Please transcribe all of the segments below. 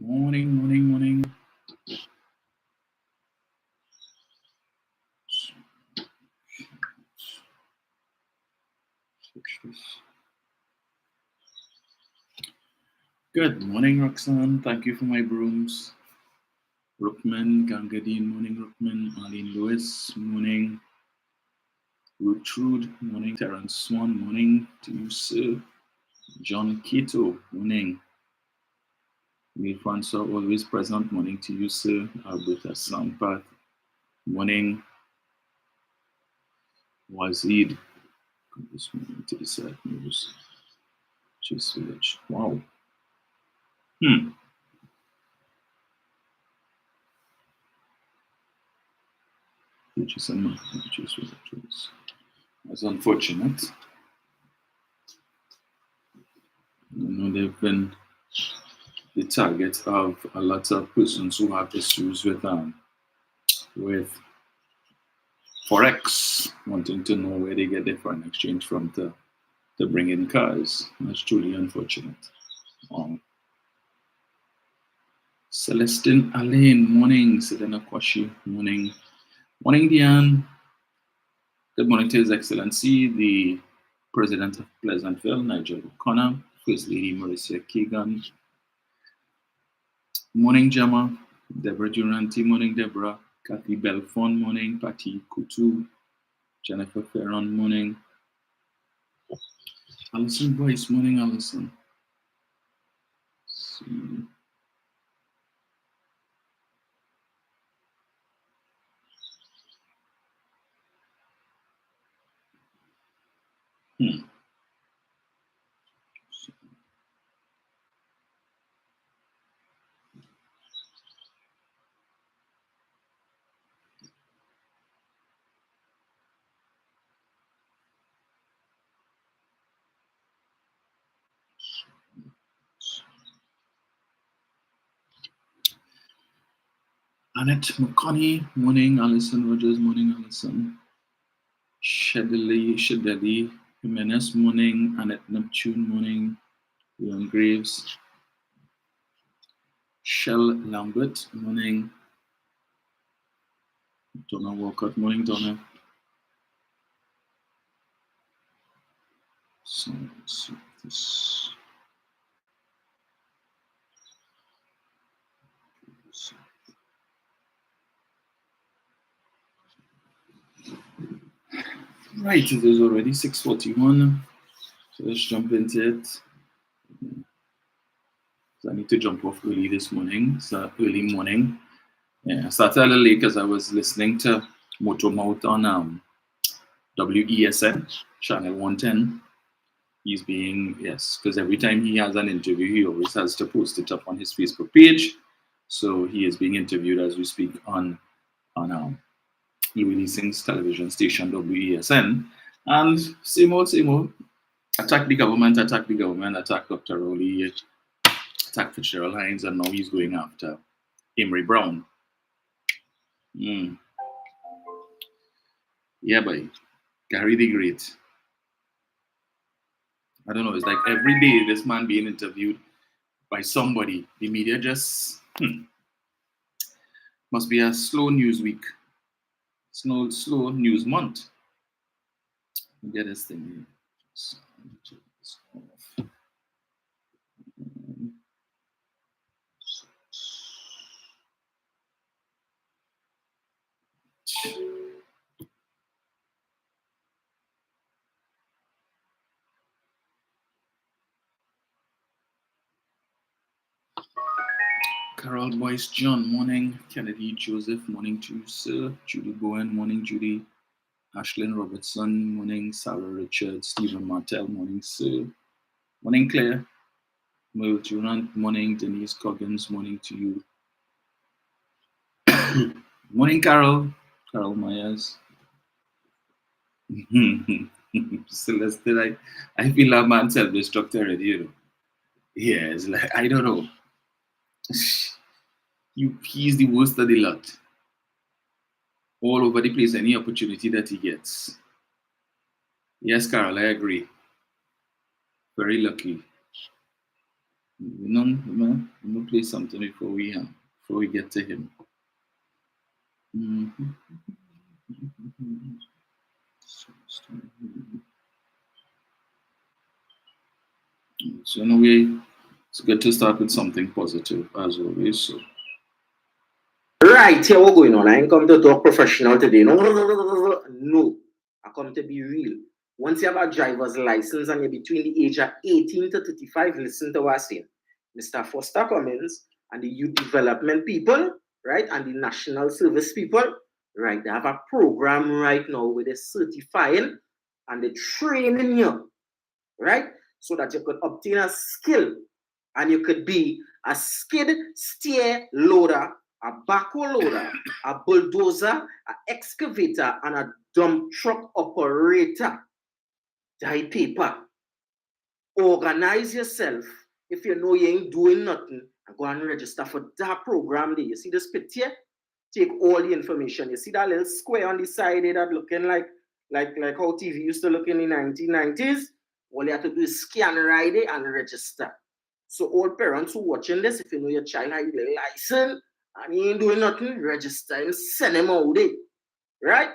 Morning, morning, morning. Good morning, Roxanne. Thank you for my brooms. Rookman, Gangadine, morning, Rookman. Arlene Lewis, morning. Rutrude, morning. Terence Swan, morning to you, sir. John Kito, morning. Neil Francois, always present, morning to you, sir. Alberta Sampath, morning. Wazid, this morning to the side news. Chase Village. Wow. Chase and Chase Village. That's unfortunate. They've been the target of a lot of persons who have issues with forex, wanting to know where they get their foreign exchange from to bring in cars. That's truly unfortunate. Celestine Alain, morning. Selena Kwashi, morning. Morning, Diane. Good morning to His Excellency, the President of Pleasantville, Nigel O'Connor, First Lady Marissa Keegan. Morning, Gemma. Deborah Duranty, morning, Deborah. Kathy Belfon, morning. Patty Kutu. Jennifer Ferron, morning. Alison Boyce, morning, Alison. Let's see. Annette McConney, morning. Alison Rogers, morning, Alison. Shedley Jimenez, morning. Annette Neptune, morning. William Graves. Shell Lambert, morning. Donna Walcott, morning, Donna. So let's see this. Right, it is already 6:41. So let's jump into it. So I need to jump off early this morning. It's early morning. Yeah, I started a little late because I was listening to Motor Mouth on WESN, channel 110. He's being, yes, because every time he has an interview, he always has to post it up on his Facebook page. So he is being interviewed as we speak on Louis Sing's television station, WESN. And same old. Attack the government, attack Dr. Rowley, attack Fitzgerald Hines, and now he's going after Emery Brown. Yeah, boy. Gary the Great. I don't know, it's like every day this man being interviewed by somebody. The media just must be a slow news week. Slow news month. Get this thing here. Carol Boyce John, morning. Kennedy Joseph, morning to you, sir. Judy Bowen, morning, Judy. Ashlyn Robertson, morning. Sarah Richards, Stephen Martell, morning, sir. Morning, Claire. Merle Durant, morning. Denise Coggins, morning to you. Morning, Carol. Carol Myers. Celeste, I feel that man self-destruct already, you know. Yeah, it's like, I don't know. He's the worst of the lot. All over the place, any opportunity that he gets. Yes, Carol, I agree. Very lucky. I'm gonna play something before we get to him. Mhm. So in a way, it's good to start with something positive as always. So Right, here we're going on. I ain't come to talk professional today. No, no. I come to be real. Once you have a driver's license and you're between the age of 18 to 35, listen to what I'm saying. Mr. Foster Cummins and the youth development people, right, and the national service people, right, they have a program right now where they're certifying and they're training you, right, so that you could obtain a skill and you could be a skid steer loader, a backhoe loader, a bulldozer, an excavator, and a dump truck operator. Die paper. Organize yourself. If you know you ain't doing nothing, and go and register for that program there. You see this picture? Take all the information. You see that little square on the side there that looking like how TV used to look in the 1990s? All you have to do is scan right there and register. So all parents who watching this, if you know your child has a license and he ain't doing nothing, register and send him out there. Right?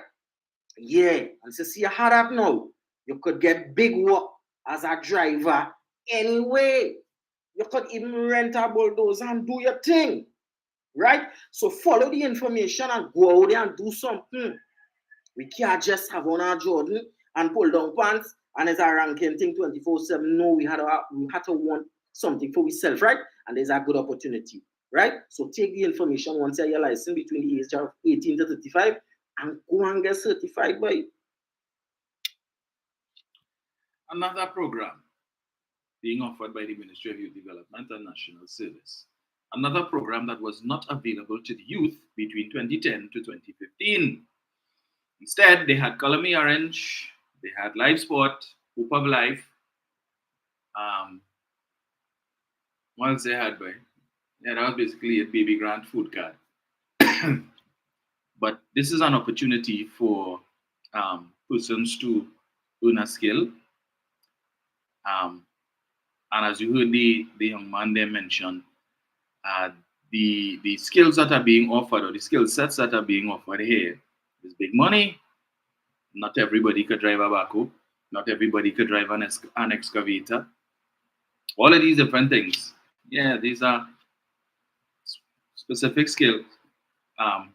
Yeah. And so see how that now. You could get big work as a driver anyway. You could even rent a bulldozer and do your thing. Right? So follow the information and go out there and do something. We can't just have on our Jordan and pull down pants and it's a ranking thing 24/7. No, we had to want something for ourselves, right? And there's a good opportunity, right? So take the information once you have your license between the age of 18 to 35 and go and get certified by. another program being offered by the Ministry of Youth Development and National Service. Another program that was not available to the youth between 2010 to 2015. Instead, they had Color Me Orange, they had Live Sport, Hope of Life. What else they had, boy? Yeah, that was basically a baby grant food card. But this is an opportunity for persons to earn a skill. Um, and as you heard the young man there mention, uh, the skills that are being offered or the skill sets that are being offered here is big money. Not everybody could drive a backhoe. Not everybody could drive an excavator. All of these different things. Yeah, these are specific skills. Um,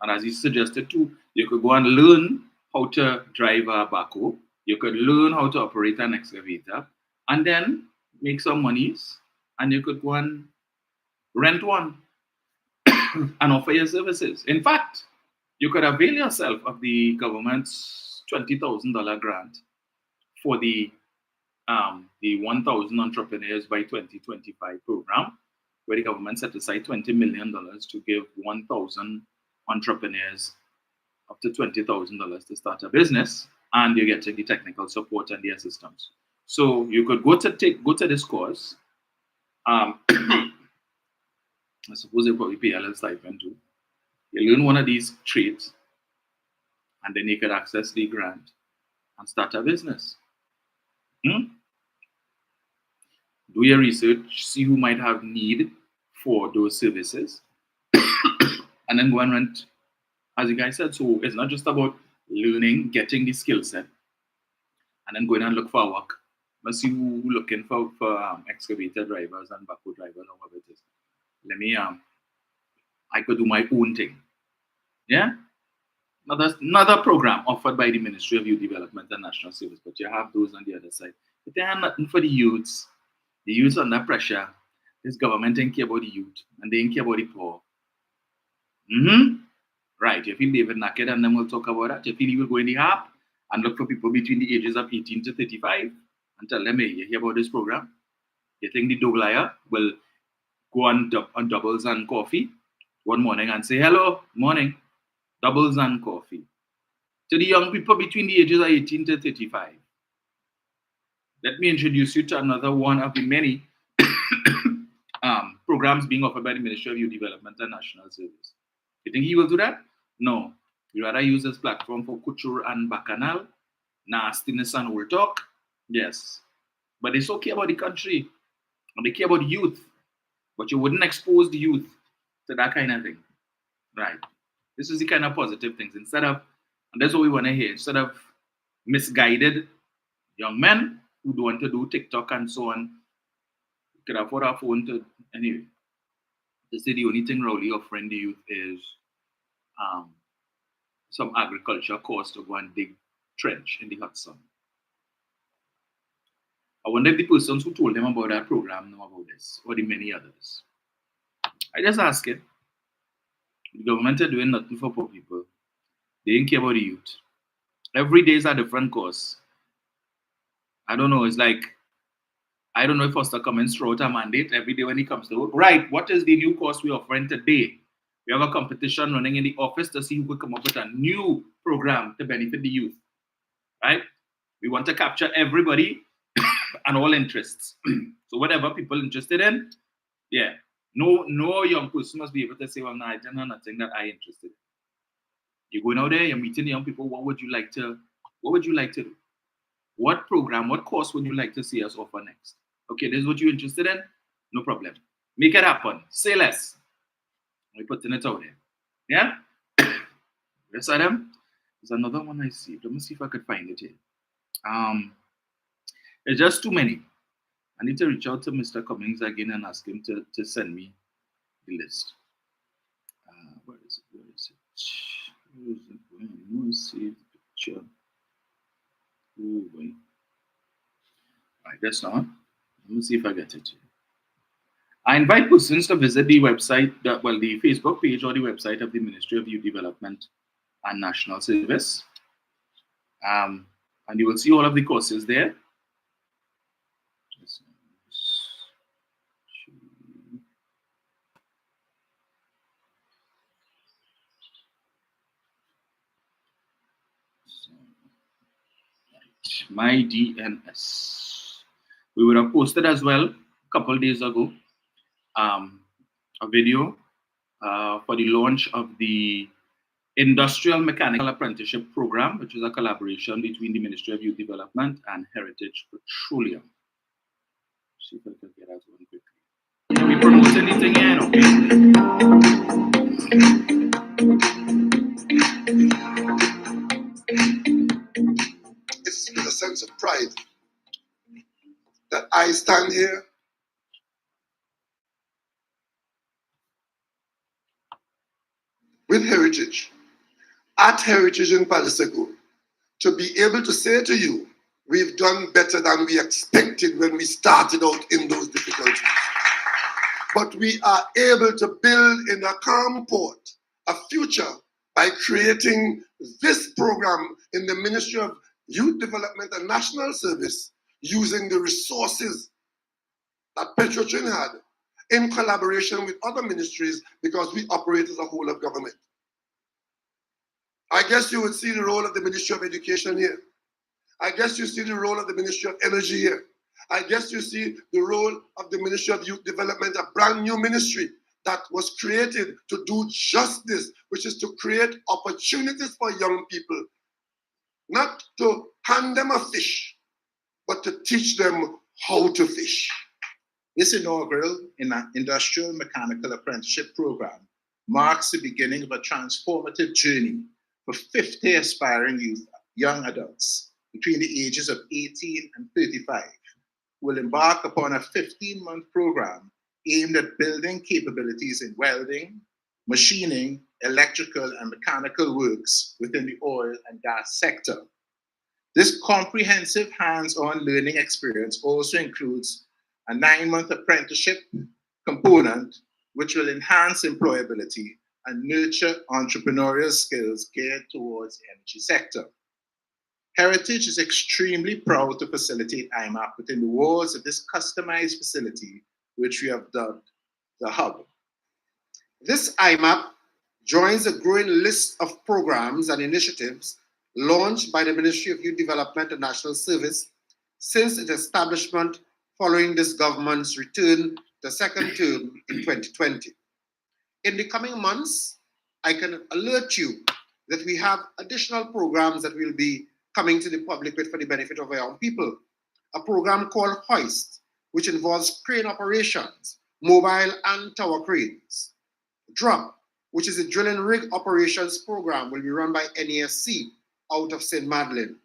and as you suggested too, you could go and learn how to drive a backhoe. You could learn how to operate an excavator, and then make some monies, and you could go and rent one and offer your services. In fact, you could avail yourself of the government's $20,000 grant for the 1,000 entrepreneurs by 2025 program, where the government set aside $20 million to give 1,000 entrepreneurs up to $20,000 to start a business, and you're getting the technical support and the assistance. So you could go to this course. I suppose they probably pay a little stipend too. You learn one of these trades, and then you could access the grant and start a business. Hmm? Do your research, see who might have need for those services, and then go and rent, as you guys said. So it's not just about learning, getting the skill set, and then going and look for work. Let's see who looking for excavator drivers and backhoe drivers or whatever it is. Let me I could do my own thing. Yeah? Another program offered by the Ministry of Youth Development and National Service, but you have those on the other side. But they have nothing for the youths. The youths under pressure. This government ain't care about the youth, and they ain't care about the poor. Right. You feel David Naked, and then we'll talk about that. You feel you will go in the app and look for people between the ages of 18 to 35 and tell them, hey, you hear about this program? You think the Doglaya will go on doubles and coffee one morning and say, hello, morning, doubles and coffee. To the young people between the ages of 18 to 35. Let me introduce you to another one of the many programs being offered by the Ministry of Youth Development and National Service. You think he will do that? No. You rather use this platform for couture and bacchanal, nastiness and old talk? Yes. But it's okay about the country. And they care about youth, but you wouldn't expose the youth to that kind of thing. Right. This is the kind of positive things. Instead of, and that's what we want to hear, instead of misguided young men who don't want to do TikTok and so on, could afford a phone to, anyway. They say the only thing Rowley offering the youth is some agriculture course to go and dig trench in the hot sun. I wonder if the persons who told them about that program know about this, or the many others. I just ask it. The government are doing nothing for poor people. They didn't care about the youth. Every day is a different course. I don't know, it's like, I don't know if Foster Cummins throw out a mandate every day when he comes to work. Right, what is the new course we're offering today? We have a competition running in the office to see who could come up with a new program to benefit the youth. Right? We want to capture everybody and all interests. So whatever people interested in, yeah. No young person must be able to say, well, no, I don't know nothing that I interested in. You're going out there, you're meeting young people, what would you like to do? What program, what course would you like to see us offer next? Okay, this is what you're interested in? No problem. Make it happen. Say less. We're putting it out there. Yeah? Rest of them. There's another one I see. Let me see if I could find it here. There's just too many. I need to reach out to Mr. Cummings again and ask him to send me the list. Where is it? Where is it? Let me see the picture. Oh, boy. I guess not. Let me see if I get it. I invite persons to visit the website, the Facebook page or the website of the Ministry of Youth Development and National Service. And you will see all of the courses there. My DNS. We would have posted as well a couple days ago a video for the launch of the Industrial Mechanical Apprenticeship Program, which is a collaboration between the Ministry of Youth Development and Heritage Petroleum. See if I can get out one quickly. Can we promote anything here? It's with a sense of pride that I stand here with Heritage, at Heritage in Palisego, to be able to say to you, we've done better than we expected when we started out in those difficulties. But we are able to build in a calm port a future by creating this program in the Ministry of Youth Development and National Service, using the resources that Petrotrin had in collaboration with other ministries, because we operate as a whole of government. I guess you would see the role of the Ministry of Education here. I guess you see the role of the Ministry of Energy here. I guess you see the role of the Ministry of Youth Development, a brand new ministry that was created to do just this, which is to create opportunities for young people, not to hand them a fish, but to teach them how to fish. This inaugural Industrial Mechanical Apprenticeship Program marks the beginning of a transformative journey for 50 aspiring young adults between the ages of 18 and 35, who will embark upon a 15-month program aimed at building capabilities in welding, machining, electrical, and mechanical works within the oil and gas sector. This comprehensive hands-on learning experience also includes a 9-month apprenticeship component, which will enhance employability and nurture entrepreneurial skills geared towards the energy sector. Heritage is extremely proud to facilitate IMAP within the walls of this customized facility, which we have dubbed the Hub. This IMAP joins a growing list of programs and initiatives launched by the Ministry of Youth Development and National Service since its establishment following this government's return to second term in 2020. In the coming months, I can alert you that we have additional programs that will be coming to the public with for the benefit of our young people. A program called Hoist, which involves crane operations, mobile and tower cranes. DROP, which is a drilling rig operations program, will be run by NASC out of St. Madeleine.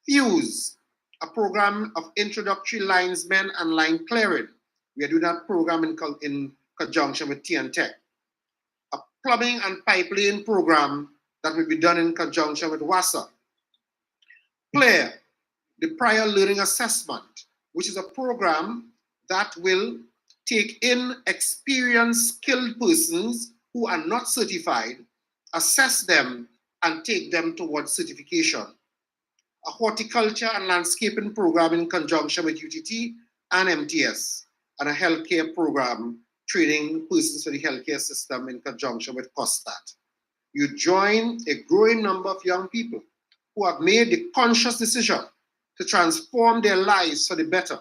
FUSE, a program of introductory linesmen and line clearing. We are doing that program in conjunction with TNTech. A plumbing and pipeline program that will be done in conjunction with WASA. PLAIR, the prior learning assessment, which is a program that will take in experienced, skilled persons who are not certified, assess them, and take them towards certification. A horticulture and landscaping program in conjunction with UTT and MTS, and a healthcare program training persons for the healthcare system in conjunction with COSTAT. You join a growing number of young people who have made the conscious decision to transform their lives for the better.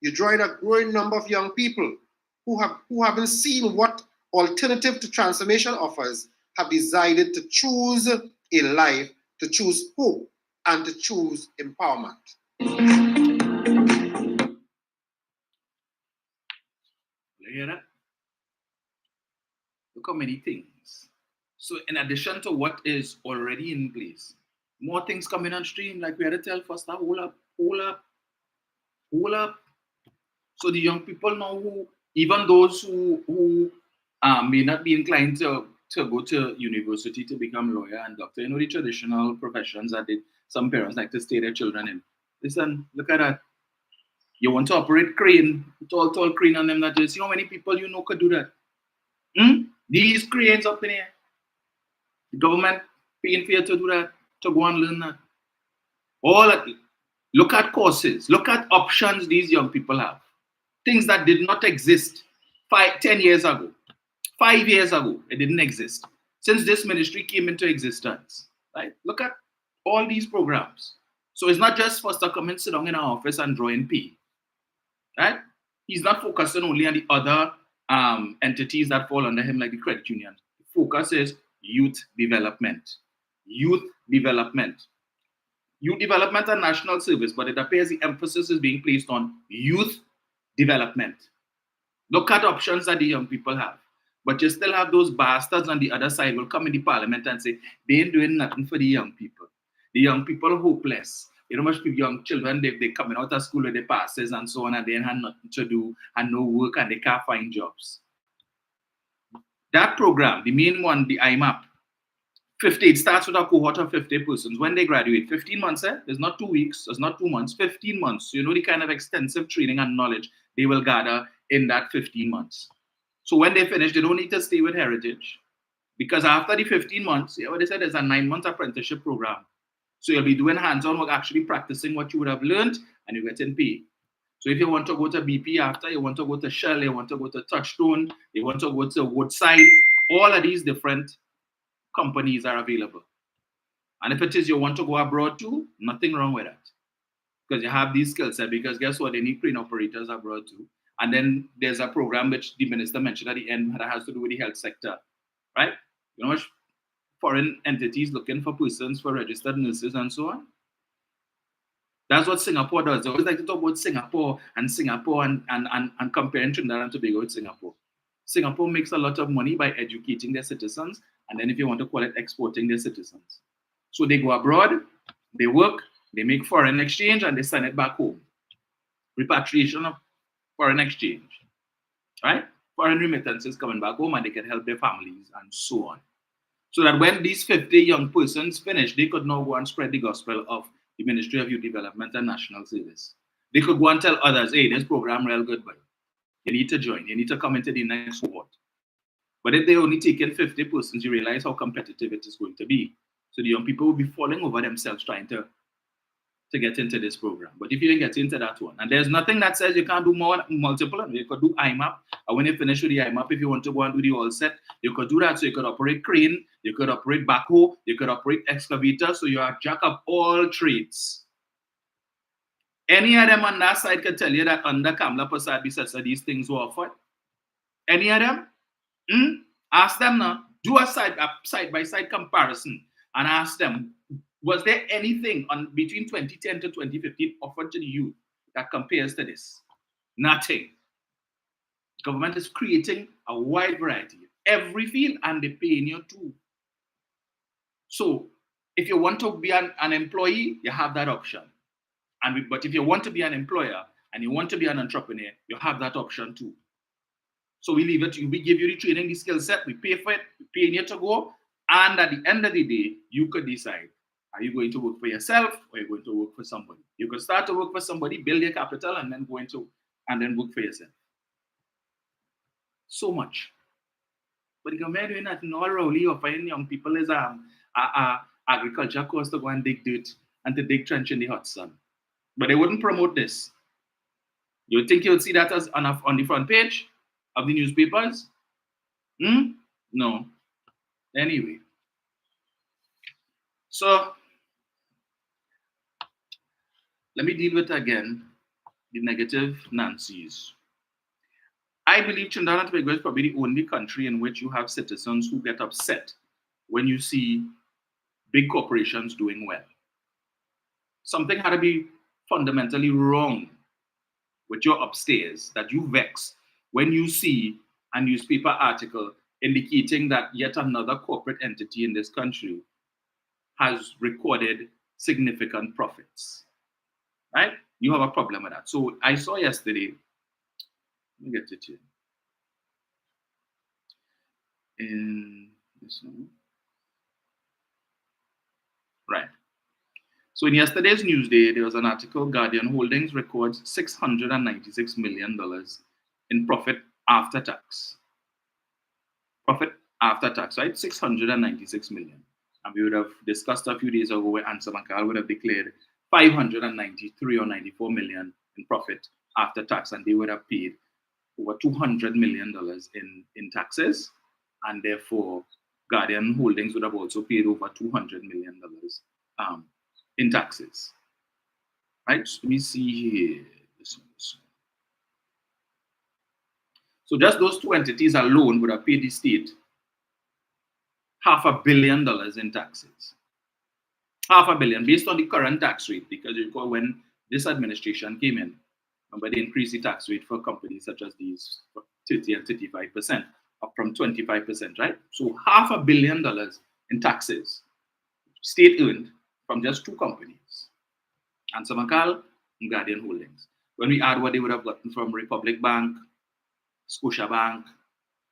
You join a growing number of young people who haven't seen what alternative to transformation offers, have decided to choose a life, to choose hope, and to choose empowerment. You hear that? Look how many things. So in addition to what is already in place, more things coming on stream, like we had to tell first, hold up. So the young people now who, even those who may not be inclined to go to university to become lawyer and doctor, you know, the traditional professions that some parents like to stay their children in. Listen, look at that. You want to operate crane, tall crane on them that is, see how many people you know could do that? These cranes up in here. The government paying for you to do that, to go and learn that. All that. Look at courses, look at options these young people have. Things that did not exist 10 years ago. 5 years ago, it didn't exist. Since this ministry came into existence, right? Look at all these programs. So it's not just for us to come and sit down in our office and draw in P, right? He's not focusing only on the other entities that fall under him, like the credit union. The focus is youth development. Youth development. Youth development and national service, but it appears the emphasis is being placed on youth development. Look at options that the young people have. But you still have those bastards on the other side will come in the parliament and say, they ain't doing nothing for the young people. The young people are hopeless. You know, much young children, they're coming out of school with their passes and so on, and they have nothing to do and no work and they can't find jobs. That program, the main one, the IMAP, it starts with a cohort of 50 persons. When they graduate, 15 months, It's not 2 weeks, it's not 2 months, 15 months. So you know the kind of extensive training and knowledge they will gather in that 15 months. So when they finish, they don't need to stay with Heritage. Because after the 15 months, what they said is a 9-month apprenticeship program. So you'll be doing hands-on work, actually practicing what you would have learned, and you get in pay. So if you want to go to BP after, you want to go to Shell, you want to go to Touchstone, you want to go to Woodside, all of these different companies are available. And if it is you want to go abroad too, nothing wrong with that. Because you have these skill sets, because guess what? They need crane operators abroad too. And then there's a program which the minister mentioned at the end that has to do with the health sector, right? You know, foreign entities looking for persons for registered nurses and so on. That's what Singapore does. They always like to talk about Singapore and comparing Trinidad and Tobago with Singapore. Singapore makes a lot of money by educating their citizens, and then if you want to call it exporting their citizens. So they go abroad, they work, they make foreign exchange, and they send it back home. Repatriation of foreign exchange, right? Foreign remittances coming back home, and they can help their families and so on. So that when these 50 young persons finish, they could now go and spread the gospel of the Ministry of Youth Development and National Service. They could go and tell others, hey, this program real good, but you need to join. You need to come into the next cohort. But if they only take in 50 persons, you realize how competitive it is going to be. So the young people will be falling over themselves trying to get into this program. But if you didn't get into that one, and there's nothing that says you can't do multiple, you could do IMAP, and when you finish with the IMAP, if you want to go and do the all set, you could do that. So you could operate crane, you could operate backhoe, you could operate excavator, so you are jack of all trades. Any of them on that side can tell you that under Kamla Prasad Bisesa, these things were offered. Any of them? Ask them now. Do a side-by-side comparison and ask them, was there anything between 2010 to 2015 offered to the youth that compares to this? Nothing. Government is creating a wide variety, every field, and they're paying you too. So if you want to be an employee, you have that option. But if you want to be an employer and you want to be an entrepreneur, you have that option too. So we leave it to you. We give you the training, the skill set, we pay for it, we pay you to go. And at the end of the day, you could decide, are you going to work for yourself or are you going to work for somebody? You could start to work for somebody, build your capital, and then then work for yourself. So much. But the government doing that in all Rowley or finding young people is agriculture course to go and dig dirt and to dig trench in the hot sun. But they wouldn't promote this. You think you would see that as on the front page of the newspapers? No. Anyway. So let me deal with again the negative Nancy's. I believe Trinidad and Tobago is probably the only country in which you have citizens who get upset when you see big corporations doing well. Something had to be fundamentally wrong with your upstairs that you vex when you see a newspaper article indicating that yet another corporate entity in this country has recorded significant profits. Right? You have a problem with that. So I saw yesterday, let me get it here. In this one. Right. So in yesterday's Newsday, there was an article, Guardian Holdings records $696 million in profit after tax. Profit after tax, right? 696 million. And we would have discussed a few days ago where Answer Makal would have declared 593 or 94 million in profit after tax, and they would have paid over $200 million in taxes, and therefore Guardian Holdings would have also paid over $200 million in taxes. Right? So let me see here. This one. So just those two entities alone would have paid the state $500 million in taxes. $500 million based on the current tax rate, because you recall when this administration came in, remember they increased the tax rate for companies such as these 30 and 35%, up from 25%, right? So $500 million in taxes, state earned from just two companies, Answer Makal and Guardian Holdings. When we add what they would have gotten from Republic Bank, Scotia Bank,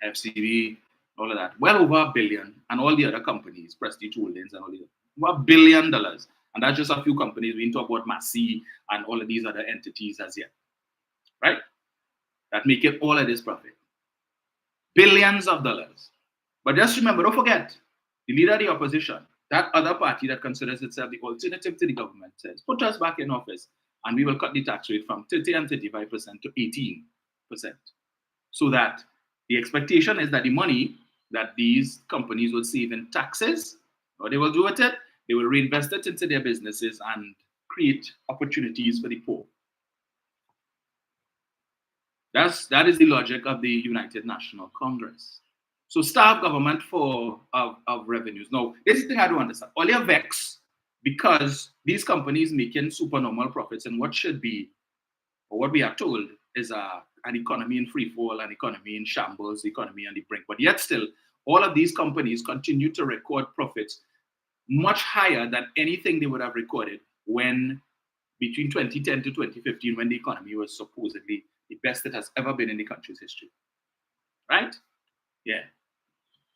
FCB, all of that, well over $1 billion, and all the other companies, Prestige Holdings and all the over $1 billion. And that's just a few companies. We didn't talk about Massey and all of these other entities as yet, right? That make it all of this profit. Billions of dollars. But just remember, don't forget, the leader of the opposition, that other party that considers itself the alternative to the government, says, put us back in office and we will cut the tax rate from 30 and 35% to 18%. So that the expectation is that the money that these companies will save in taxes, what they will do with it, they will reinvest it into their businesses and create opportunities for the poor. That is the logic of the United National Congress. So starve government of revenues. Now, this is the thing I don't understand. All your vex because these companies making supernormal profits and what should be, or what we are told, is an economy in free fall, an economy in shambles, economy on the brink. But yet still, all of these companies continue to record profits much higher than anything they would have recorded when between 2010 to 2015, when the economy was supposedly the best it has ever been in the country's history. Right? Yeah.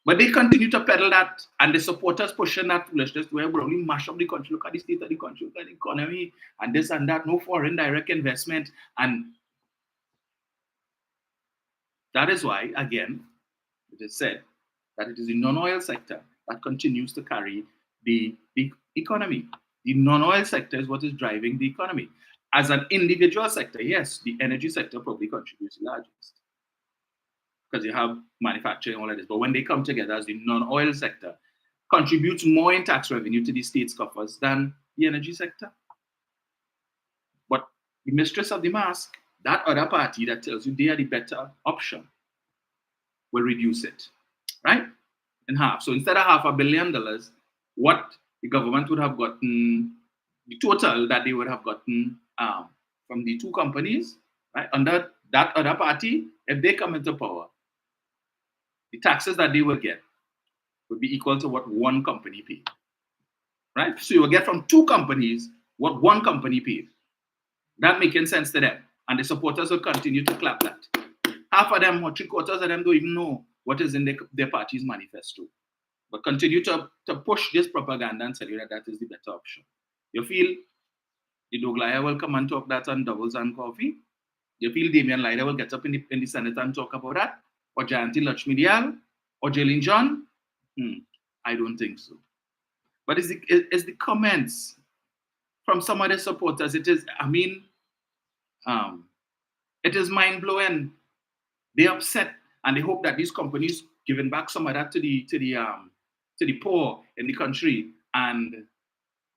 But they continue to peddle that, and the supporters pushing that foolishness where we only mash up the country, look at the state of the country, look at the economy, and this and that, no foreign direct investment. And that is why, again, it is said that it is the non-oil sector that continues to carry the economy. The non-oil sector is what is driving the economy. As an individual sector, yes, the energy sector probably contributes the largest because you have manufacturing and all of this. But when they come together as the non-oil sector, contributes more in tax revenue to the state's coffers than the energy sector. But the mistress of the mask, that other party that tells you they are the better option, will reduce it, right? In half. So instead of $500 million, what the government would have gotten, the total that they would have gotten from the two companies, right, under that other party, if they come into power, the taxes that they will get would be equal to what one company paid. Right? So you will get from two companies what one company paid. That making sense to them. And the supporters will continue to clap that. Half of them or 3/4 of them don't even know what is in their party's manifesto. But continue to push this propaganda and tell you that is the better option. You feel the Doglaya will come and talk that on Doubles and Coffee? You feel Damian Lyda will get up in the Senate and talk about that? Or Jayanti Lakshmi Dayal? Or Jaylin John? I don't think so. But it's the comments from some of the supporters. It is, it is mind-blowing. They're upset and they hope that these companies giving back some of that to the poor in the country. And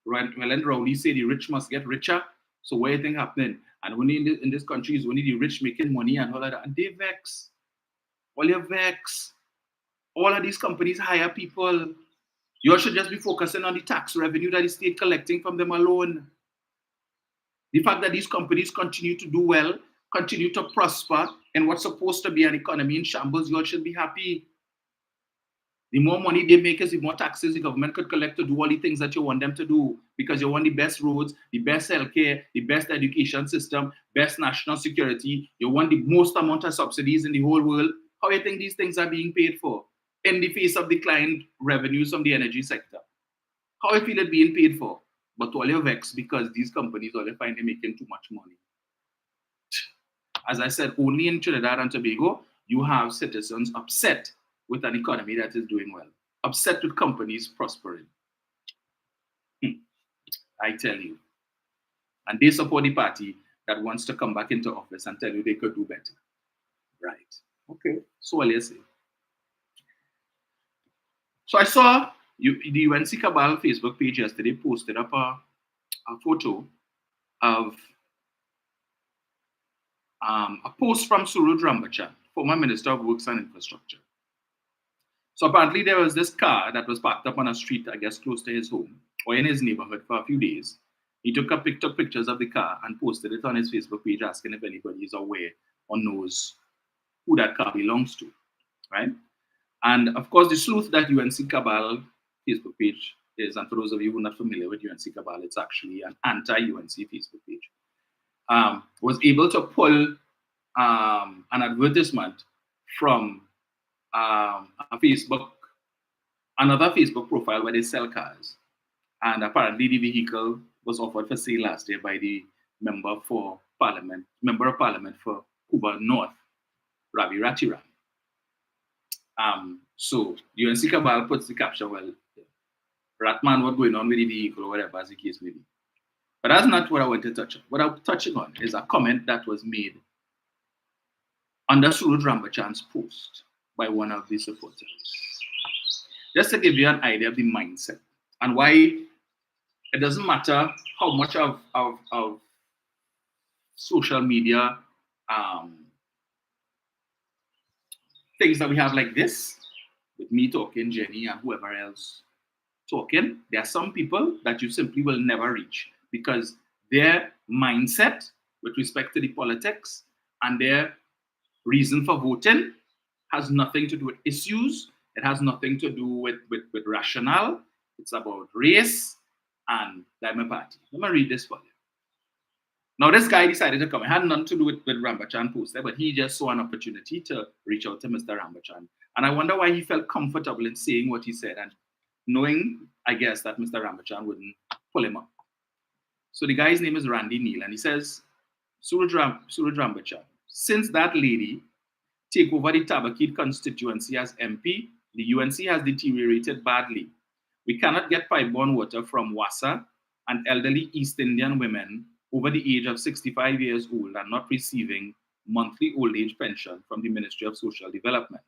when Rowley say the rich must get richer, so what do you think happening? And only in this country is only the rich making money and all of that. And they vex. All you vex. All of these companies hire people. You should just be focusing on the tax revenue that the state collecting from them alone. The fact that these companies continue to do well, continue to prosper in what's supposed to be an economy in shambles, you all should be happy. The more money they make is the more taxes the government could collect to do all the things that you want them to do, because you want the best roads, the best healthcare, the best education system, best national security. You want the most amount of subsidies in the whole world. How do you think these things are being paid for in the face of declined revenues from the energy sector? How do you feel it being paid for? But all you vex because these companies, all they find they're making too much money. As I said, only in Trinidad and Tobago, you have citizens upset with an economy that is doing well, upset with companies prospering. I tell you. And they support the party that wants to come back into office and tell you they could do better. Right. Okay. So what do you say? So I saw the UNC Cabal Facebook page yesterday posted up a photo of a post from Suraj Rambachan, former Minister of Works and Infrastructure. So apparently there was this car that was parked up on a street, I guess close to his home or in his neighborhood for a few days. He took pictures of the car and posted it on his Facebook page asking if anybody is aware or knows who that car belongs to, right? And of course, the sleuth that UNC Cabal Facebook page is, and for those of you who are not familiar with UNC Cabal, it's actually an anti-UNC Facebook page, was able to pull an advertisement from another Facebook profile where they sell cars. And apparently the vehicle was offered for sale last year by the member of parliament for Cuba North, Ravi Ratiram. So UNC Cabal puts the caption, well, Ratman, what's going on with the vehicle or whatever as the case may be. But that's not what I want to touch on. What I'm touching on is a comment that was made under Suraj Rambachan's post by one of the supporters. Just to give you an idea of the mindset and why it doesn't matter how much of social media things that we have like this, with me talking, Jenny, and whoever else talking, there are some people that you simply will never reach because their mindset with respect to the politics and their reason for voting has nothing to do with issues. It has nothing to do with rationale. It's about race and Diamond Party. Let me read this for you. Now, this guy decided to come. It had nothing to do with Rambachan poster, but he just saw an opportunity to reach out to Mr. Rambachan. And I wonder why he felt comfortable in saying what he said and knowing, I guess, that Mr. Rambachan wouldn't pull him up. So the guy's name is Randy Neal, and he says, Suraj Rambachan, since that lady take over the Tabakid constituency as MP, the UNC has deteriorated badly. We cannot get pipe-borne water from Wassa, and elderly East Indian women over the age of 65 years old are not receiving monthly old age pension from the Ministry of Social Development.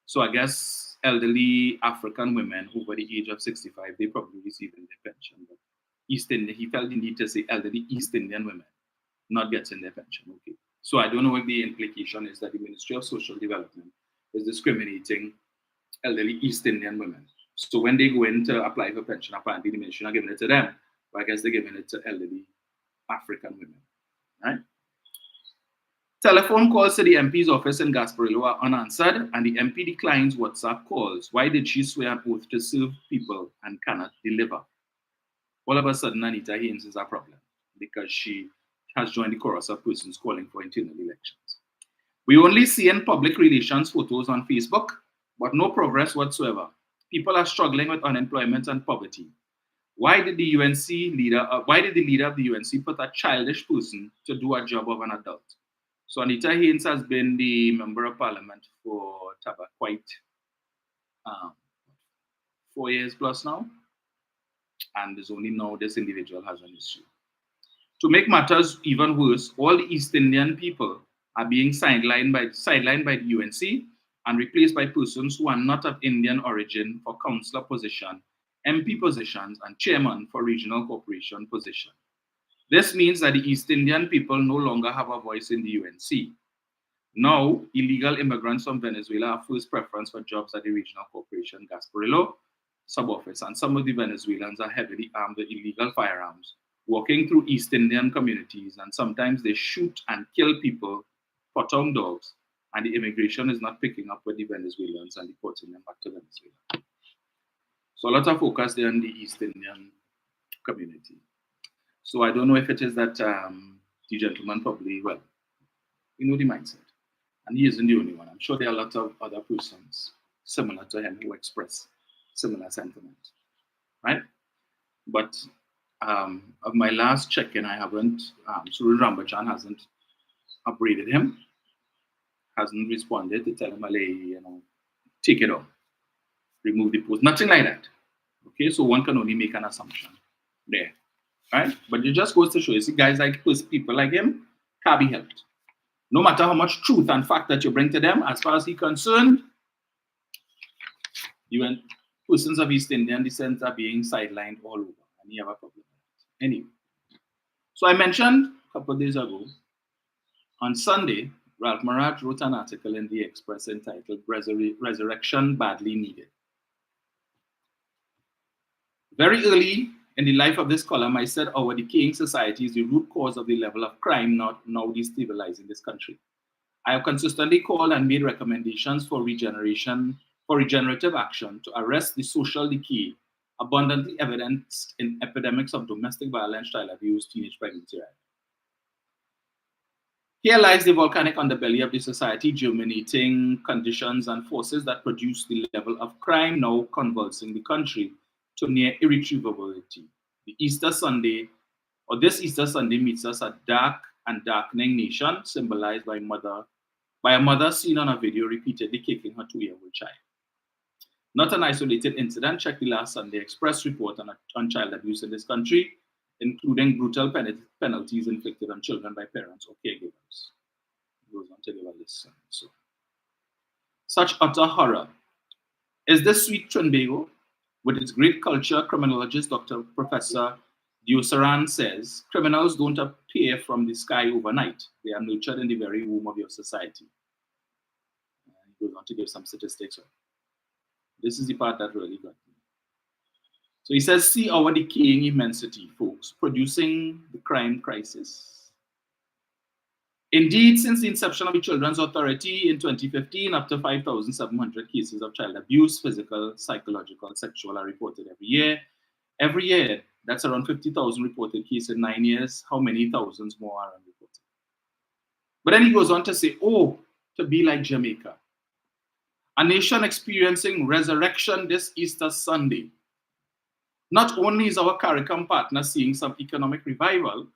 So I guess elderly African women over the age of 65, they probably receiving their pension. But East Indian, he felt the need to say elderly East Indian women not getting their pension. Okay. So I don't know if the implication is that the Ministry of Social Development is discriminating elderly East Indian women. So when they go in to apply for pension, apparently the ministry is not giving it to them, but I guess they're giving it to elderly African women, right? Telephone calls to the MP's office in Gasparillo are unanswered, and the MP declines WhatsApp calls. Why did she swear an oath to serve people and cannot deliver? All of a sudden, Anita Haynes is a problem because she has joined the chorus of persons calling for internal elections. We only see in public relations photos on Facebook, but no progress whatsoever. People are struggling with unemployment and poverty. Why did the leader of the UNC put a childish person to do a job of an adult? So Anita Haynes has been the member of parliament for quite 4 years plus now, and it's only now this individual has an issue. To make matters even worse, all the East Indian people are being sidelined by the UNC and replaced by persons who are not of Indian origin for councillor position, MP positions, and chairman for regional corporation position. This means that the East Indian people no longer have a voice in the UNC. Now, illegal immigrants from Venezuela have first preference for jobs at the regional corporation Gasparillo sub-office, and some of the Venezuelans are heavily armed with illegal firearms, walking through East Indian communities, and sometimes they shoot and kill people, pot-tongue dogs, and the immigration is not picking up with the Venezuelans and deporting them back to Venezuela. So a lot of focus there on the East Indian community. So I don't know if it is that the gentleman probably, well, you know the mindset. And he isn't the only one. I'm sure there are a lot of other persons similar to him who express similar sentiments, right? But of my last check-in, I haven't, Surul Rambachan hasn't upbraided him, hasn't responded to tell him, you know, take it off, remove the post, nothing like that. Okay, so one can only make an assumption there, right? But it just goes to show you, see, guys like people like him can't be helped. No matter how much truth and fact that you bring to them, as far as he's concerned, even persons of East Indian descent are being sidelined all over, and you have a problem with that. Anyway, so I mentioned a couple of days ago, on Sunday, Ralph Marat wrote an article in The Express entitled Resurrection Badly Needed. Very early in the life of this column, I said our decaying society is the root cause of the level of crime now destabilizing this country. I have consistently called and made recommendations for regenerative action to arrest the social decay abundantly evidenced in epidemics of domestic violence, child abuse, teenage pregnancy. Here lies the volcanic underbelly of the society, germinating conditions and forces that produce the level of crime now convulsing the country to near irretrievability. This Easter Sunday meets us a dark and darkening nation, symbolized by a mother seen on a video repeatedly kicking her 2-year-old child. Not an isolated incident. Check the last Sunday Express report on child abuse in this country, including brutal penalties inflicted on children by parents or caregivers. It goes on to give a list. So, such utter horror. Is this sweet Trinbago, with its great culture, criminologist Dr. Professor Diosaran says, criminals don't appear from the sky overnight. They are nurtured in the very womb of your society. He goes on to give some statistics. This is the part that really got me. So he says, see our decaying immensity, folks, producing the crime crisis. Indeed, since the inception of the Children's Authority in 2015, up to 5,700 cases of child abuse, physical, psychological, sexual, are reported every year. Every year, that's around 50,000 reported cases in 9 years. How many thousands more are unreported? But then he goes on to say, oh, to be like Jamaica, a nation experiencing resurrection this Easter Sunday. Not only is our CARICOM partner seeing some economic revival,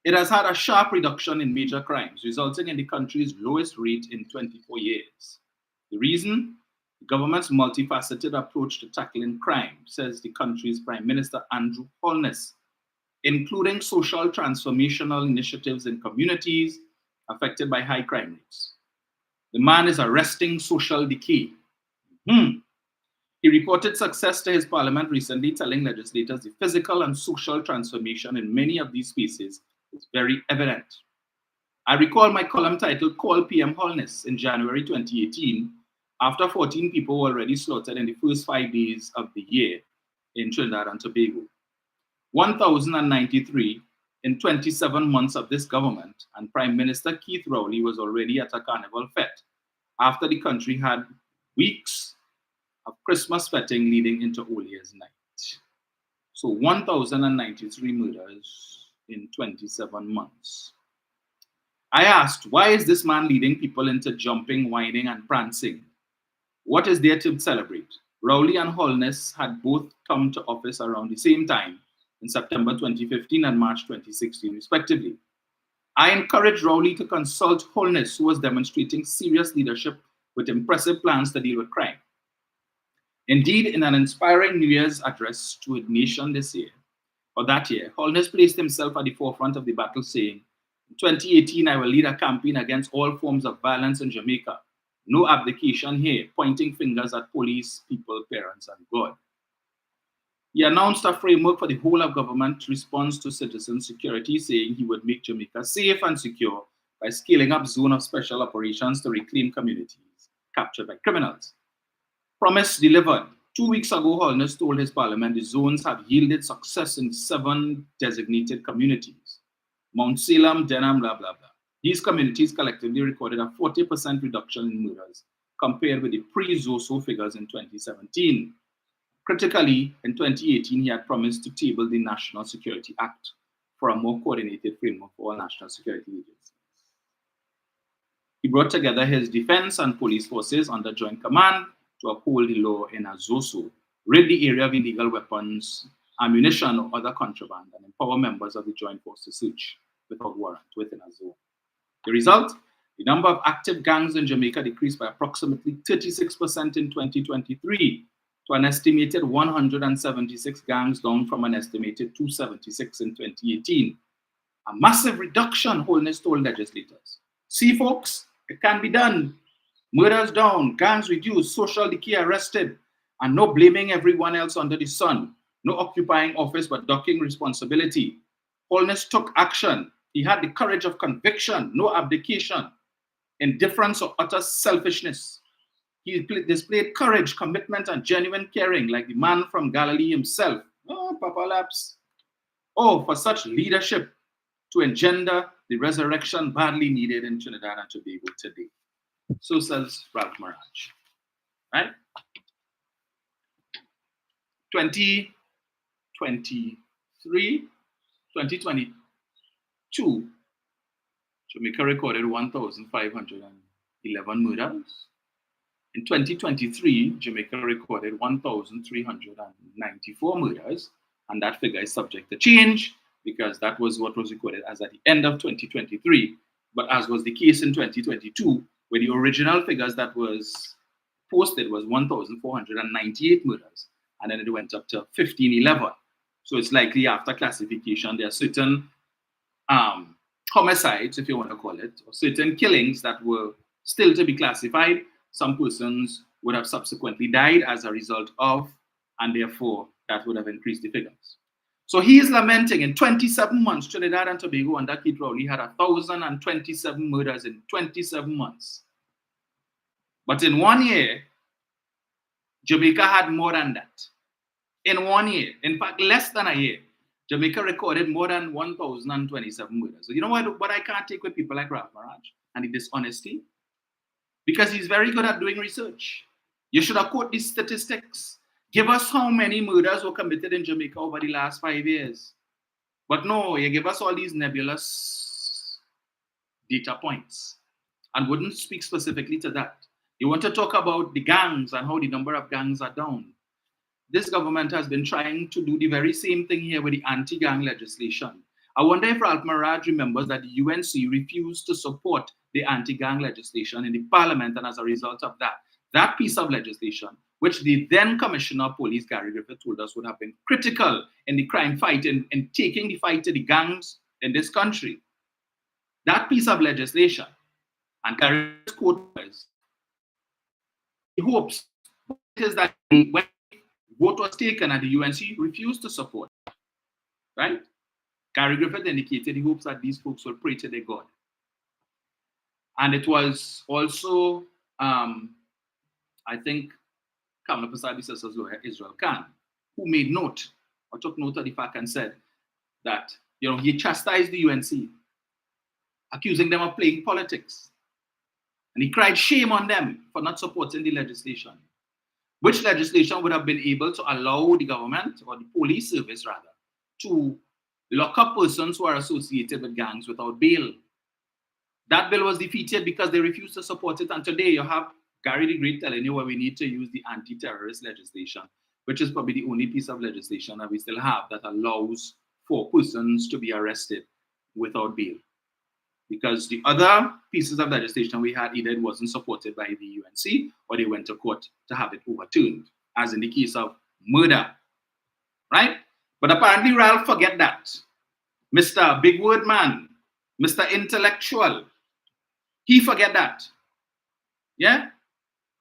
it has had a sharp reduction in major crimes, resulting in the country's lowest rate in 24 years. The reason? The government's multifaceted approach to tackling crime, says the country's Prime Minister Andrew Holness, including social transformational initiatives in communities affected by high crime rates. The man is arresting social decay. He reported success to his parliament recently, telling legislators the physical and social transformation in many of these spaces is very evident. I recall my column titled Call PM Holness in January 2018, after 14 people were already slaughtered in the first 5 days of the year in Trinidad and Tobago. 1,093 in 27 months of this government, and Prime Minister Keith Rowley was already at a carnival fete after the country had weeks of Christmas fetting leading into All Year's Night. So 1,093 murders in 27 months. I asked, why is this man leading people into jumping, whining, and prancing? What is there to celebrate? Rowley and Holness had both come to office around the same time in September 2015 and March 2016, respectively. I encouraged Rowley to consult Holness, who was demonstrating serious leadership with impressive plans to deal with crime. Indeed, in an inspiring New Year's address to a nation this year, or that year, Holness placed himself at the forefront of the battle, saying, in 2018, I will lead a campaign against all forms of violence in Jamaica. No abdication here, pointing fingers at police, people, parents, and God. He announced a framework for the whole of government response to citizen security, saying he would make Jamaica safe and secure by scaling up zone of special operations to reclaim communities captured by criminals. Promise delivered. 2 weeks ago, Holness told his parliament the zones have yielded success in 7 designated communities. Mount Salem, Denham, blah, blah, blah. These communities collectively recorded a 40% reduction in murders compared with the pre-Zoso figures in 2017. Critically, in 2018, he had promised to table the National Security Act for a more coordinated framework for all national security agencies. He brought together his defense and police forces under joint command to uphold the law in a Zoso, rid the area of illegal weapons, ammunition, or other contraband, and empower members of the joint force to search without warrant within a zone. The result? The number of active gangs in Jamaica decreased by approximately 36% in 2023 to an estimated 176 gangs, down from an estimated 276 in 2018. A massive reduction, Holness told legislators. See, folks, it can be done. Murders down, gangs reduced, social decay arrested, and no blaming everyone else under the sun. No occupying office but ducking responsibility. Holness took action. He had the courage of conviction, no abdication, indifference or utter selfishness. He displayed courage, commitment, and genuine caring, like the man from Galilee himself. Oh, Papa Laps. Oh, for such leadership to engender the resurrection badly needed in Trinidad and Tobago today. So says Ralph Maraj. Right? 2022, Jamaica recorded 1,511 murders. In 2023, Jamaica recorded 1,394 murders, and that figure is subject to change because that was what was recorded as at the end of 2023. But as was the case in 2022, where the original figures that was posted was 1,498 murders, and then it went up to 1,511. So it's likely after classification, there are certain homicides, if you want to call it, or certain killings that were still to be classified. Some persons would have subsequently died as a result of, and therefore that would have increased the figures. So he is lamenting in 27 months, Trinidad and Tobago under Keith Rowley had 1,027 murders in 27 months. But in 1 year, Jamaica had more than that. In 1 year, in fact, less than a year, Jamaica recorded more than 1,027 murders. So you know what I can't take with people like Ralph Maraj and the dishonesty? Because he's very good at doing research. You should have quoted these statistics. Give us how many murders were committed in Jamaica over the last 5 years. But no, you give us all these nebulous data points and wouldn't speak specifically to that. You want to talk about the gangs and how the number of gangs are down. This government has been trying to do the very same thing here with the anti-gang legislation. I wonder if Ralph Maraj remembers that the UNC refused to support the anti-gang legislation in the parliament, and as a result of that, that piece of legislation, which the then Commissioner of Police, Gary Griffith, told us would have been critical in the crime fight, in taking the fight to the gangs in this country. That piece of legislation, and Gary's quote was, he hopes is that when vote was taken at the UNC, refused to support, right? Gary Griffith indicated he hopes that these folks will pray to their God. And it was also, I think, Kamala Prasad sister's lawyer, Israel Khan, who made note or took note of the fact and said that You know, he chastised the UNC, accusing them of playing politics. And he cried shame on them for not supporting the legislation, which legislation would have been able to allow the government, or the police service rather, to lock up persons who are associated with gangs without bail. That bill was defeated because they refused to support it. And today you have Gary the Great telling you where we need to use the anti-terrorist legislation, which is probably the only piece of legislation that we still have that allows for persons to be arrested without bail. Because the other pieces of legislation we had, either it wasn't supported by the UNC or they went to court to have it overturned, as in the case of murder, right? But apparently Ralph forget that. Mr. Big Word Man, Mr. Intellectual, he forget that. Yeah?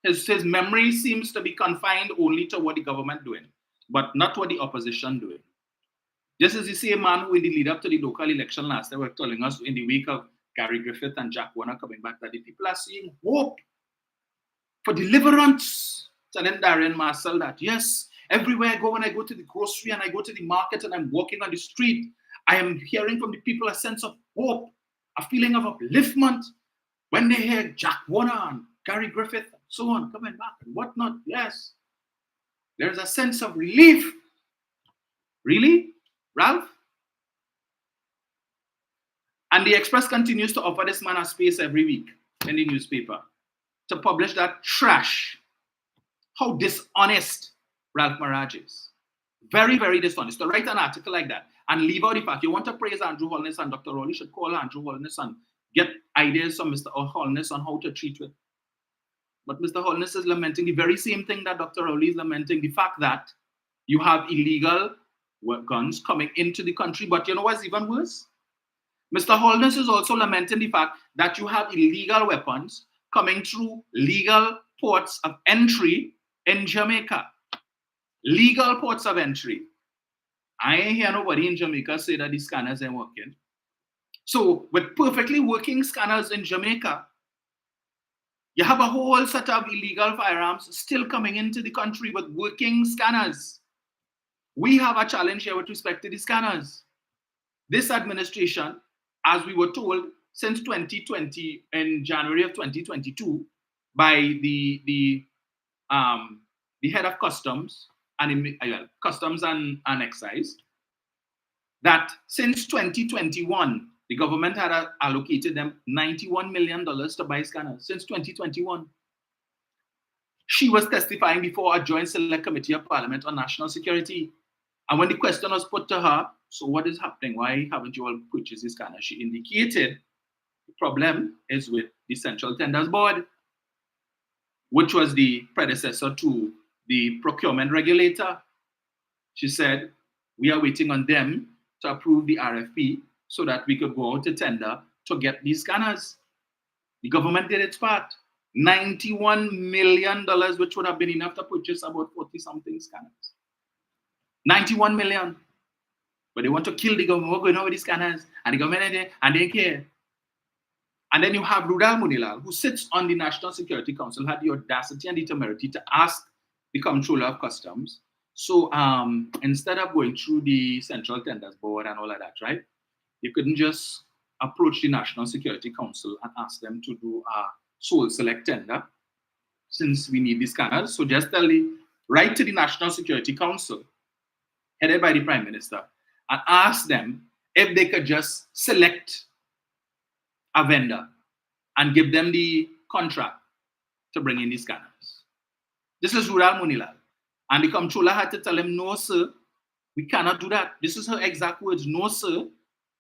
His memory seems to be confined only to what the government doing, but not what the opposition doing. This is the same man who in the lead up to the local election last year were telling us in the wake of Gary Griffith and Jack Warner coming back that the people are seeing hope for deliverance. Telling Darren Marcel that, yes, everywhere I go, when I go to the grocery and I go to the market and I'm walking on the street, I am hearing from the people a sense of hope, a feeling of upliftment when they hear Jack Warner and Gary Griffith and so on coming back and whatnot. Yes, there's a sense of relief. Really, Ralph? And the Express continues to offer this man a space every week in the newspaper to publish that trash. How dishonest Ralph Maraj is. Very, very dishonest. To write an article like that and leave out the fact you want to praise Andrew Holness and Dr. Rowley should call Andrew Holness and get ideas from Mr. Holness on how to treat it. But Mr. Holness is lamenting the very same thing that Dr. Rowley is lamenting, the fact that you have illegal guns coming into the country. But you know what's even worse? Mr. Holness is also lamenting the fact that you have illegal weapons coming through legal ports of entry in Jamaica. Legal ports of entry. I ain't hear nobody in Jamaica say that the scanners ain't working. So with perfectly working scanners in Jamaica, you have a whole set of illegal firearms still coming into the country with working scanners. We have a challenge here with respect to the scanners. This administration, as we were told since 2020, in January of 2022, by the head of customs and excise, that since 2021, the government had allocated them $91 million to buy scanners since 2021. She was testifying before a joint select committee of Parliament on national security. And when the question was put to her, so what is happening? Why haven't you all purchased this scanner? She indicated the problem is with the Central Tenders Board, which was the predecessor to the procurement regulator. She said, we are waiting on them to approve the RFP so that we could go out to tender to get these scanners. The government did its part. $91 million, which would have been enough to purchase about 40-something scanners. 91 million. But they want to kill the government. We're going over these scanners. And the government, and they care. And then you have Rudal Munilal, who sits on the National Security Council, had the audacity and the temerity to ask the Comptroller of Customs. So instead of going through the Central Tenders Board and all of that, right? You couldn't just approach the National Security Council and ask them to do a sole select tender, since we need these scanners. So just write to the National Security Council, headed by the Prime Minister, and ask them if they could just select a vendor and give them the contract to bring in these scanners. This is Rudal Munilal. And the Comptroller had to tell him, no, sir, we cannot do that. This is her exact words. No, sir,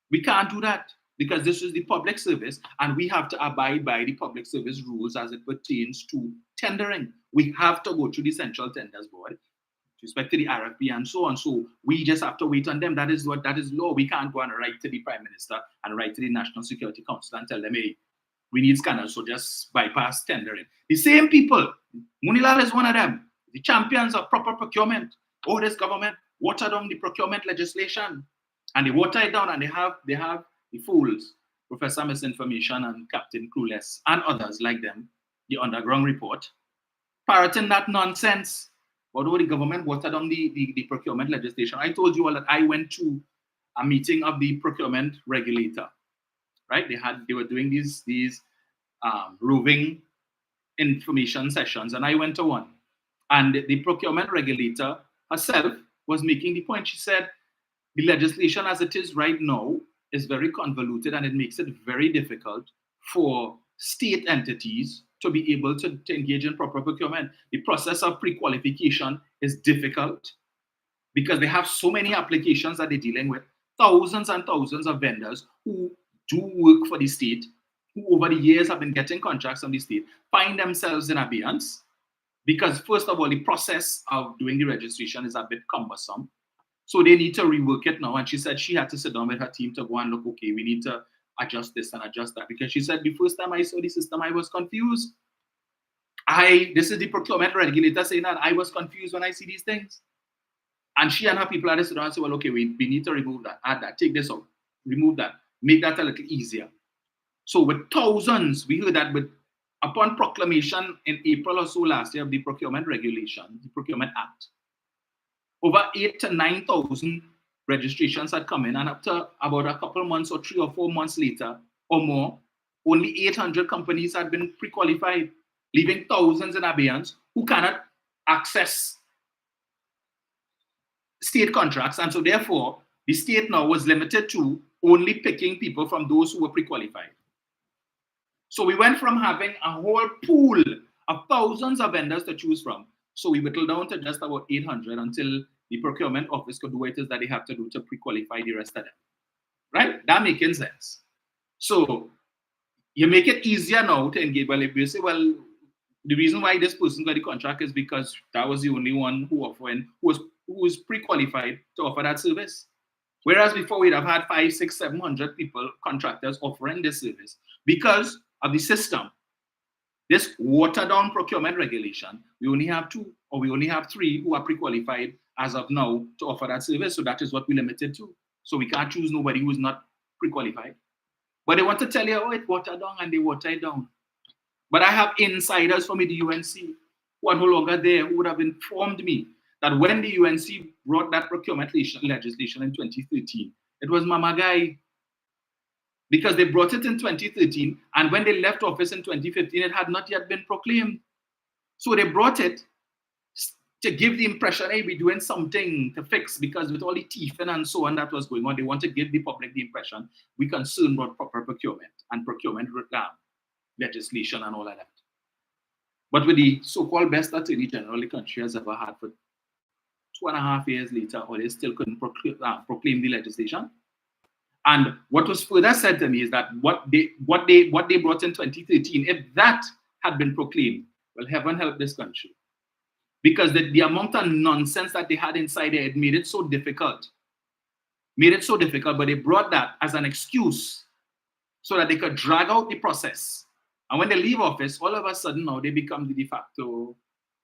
we can't do that because this is the public service and we have to abide by the public service rules as it pertains to tendering. We have to go through the Central Tenders Board with respect to the RFP and so on. So we just have to wait on them. That is law. We can't go and write to the Prime Minister and write to the National Security Council and tell them, hey, we need scanners, so just bypass tendering. The same people, Munilal is one of them, the champions of proper procurement. Oh, this government watered down the procurement legislation. And they water it down and they have the fools, Professor Misinformation and Captain Clueless and others like them, the Underground Report, parroting that nonsense. Although the government watered down the procurement legislation, I told you all that I went to a meeting of the procurement regulator, right? They were doing these roving information sessions, and I went to one. And the procurement regulator herself was making the point. She said, the legislation as it is right now is very convoluted, and it makes it very difficult for state entities to be able to engage in proper procurement. The process of pre-qualification is difficult because they have so many applications that they're dealing with, thousands and thousands of vendors who do work for the state, who over the years have been getting contracts from the state, find themselves in abeyance because, first of all, the process of doing the registration is a bit cumbersome. So they need to rework it now. And she said she had to sit down with her team to go and look, okay, we need to adjust this and adjust that. Because she said the first time I saw the system, I was confused. This is the procurement regulator saying that I was confused when I see these things. And she and her people had to sit down and say, well, okay, we need to remove that, add that, take this out, remove that, make that a little easier. So with thousands, we heard that upon proclamation in April or so last year of the procurement regulation, the Procurement Act, over 8,000 to 9,000 registrations had come in, and up to about a couple of months or 3 or 4 months later or more, only 800 companies had been pre-qualified, leaving thousands in abeyance who cannot access state contracts. And so therefore, the state now was limited to only picking people from those who were pre-qualified. So we went from having a whole pool of thousands of vendors to choose from. So we whittled down to just about 800 until the procurement office could do what it is that they have to do to pre-qualify the rest of them. Right? That making sense. So you make it easier now to engage. Well, if you say, well, the reason why this person got the contract is because that was the only one who was pre-qualified to offer that service. Whereas before we'd have had 500, 600, 700 people, contractors offering this service because of the system. This watered down procurement regulation, we only have 2 or we only have 3 who are pre-qualified as of now to offer that service. So that is what we limited to. So we can't choose nobody who is not pre-qualified. But they want to tell you, oh, it watered down, and they water it down. But I have insiders from the UNC who are no longer there, who would have informed me that when the UNC brought that procurement legislation in 2013, it was Mama Guy. Because they brought it in 2013, and when they left office in 2015, it had not yet been proclaimed. So they brought it to give the impression, hey, we're doing something to fix, because with all the teething and so on that was going on, they want to give the public the impression we're concerned about proper procurement and procurement legislation and all of that. But with the so-called best attorney general the country has ever had for 2.5 years later, or they still couldn't proclaim the legislation. And what was further said to me is that what they brought in 2013, if that had been proclaimed, well, heaven help this country. Because the amount of nonsense that they had inside there, it made it so difficult. But they brought that as an excuse so that they could drag out the process. And when they leave office, all of a sudden now they become the de facto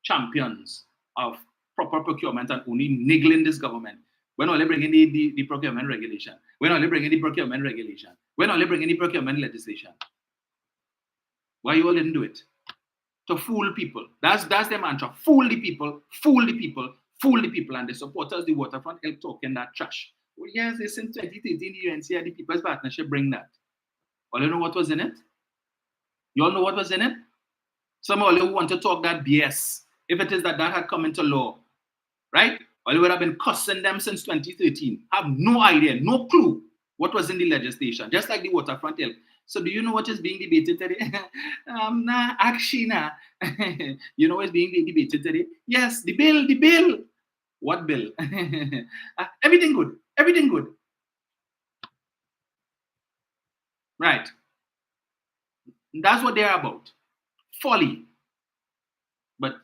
champions of proper procurement and only niggling this government. When all they bring in the procurement regulation. When all they bring in the procurement regulation. When all they bring in the procurement legislation. Why you all didn't do it? To fool people. That's their mantra. Fool the people, fool the people, fool the people. And the supporters, the waterfront, help talking that trash. Well, yes, it's in 2013, the UNC and the People's Partnership bring that. All you know what was in it? You all know what was in it? Some of you who want to talk that BS. If it is that had come into law, right? Or they would have been cussing them since 2013. Have no idea, no clue what was in the legislation, just like the waterfront help. So do you know what is being debated today? Nah, actually, nah. You know what's being debated today? Yes, the bill. What bill? Everything good. Right. That's what they're about. Folly. But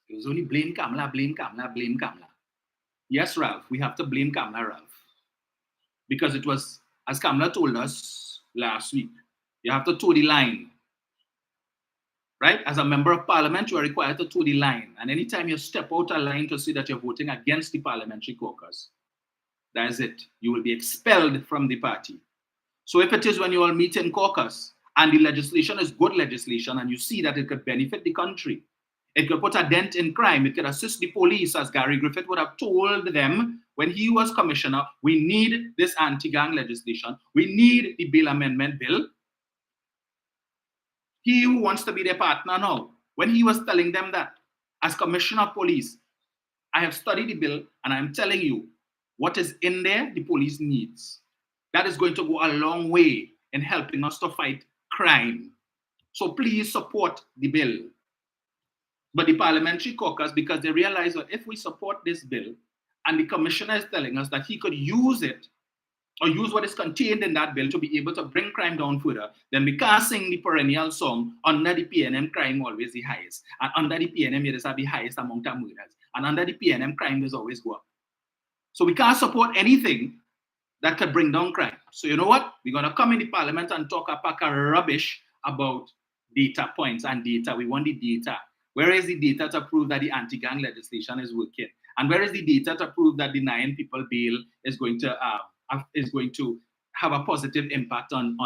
it was only blame Kamala. Yes, Ralph, we have to blame Kamala, Ralph. Because it was, as Kamala told us last week, you have to toe the line. Right? As a member of parliament, you are required to toe the line. And anytime you step out of line to say that you're voting against the parliamentary caucus, that is it. You will be expelled from the party. So if it is when you all meet in caucus and the legislation is good legislation and you see that it could benefit the country, it could put a dent in crime, it could assist the police, as Gary Griffith would have told them when he was commissioner, we need this anti-gang legislation. We need the bail amendment bill. He who wants to be their partner now, when he was telling them that, as commissioner of police, I have studied the bill and I'm telling you what is in there the police needs. That is going to go a long way in helping us to fight crime. So please support the bill. But the parliamentary caucus, because they realize that if we support this bill and the commissioner is telling us that he could use it or use what is contained in that bill to be able to bring crime down further, then we can't sing the perennial song, under the PNM, crime always the highest. And under the PNM, it is the highest amount of murders. And under the PNM, crime does always go up. So we can't support anything that could bring down crime. So you know what? We're going to come in the parliament and talk a pack of rubbish about data points and data. We want the data. Where is the data to prove that the anti-gang legislation is working? And where is the data to prove that denying people bail is going to have a positive impact on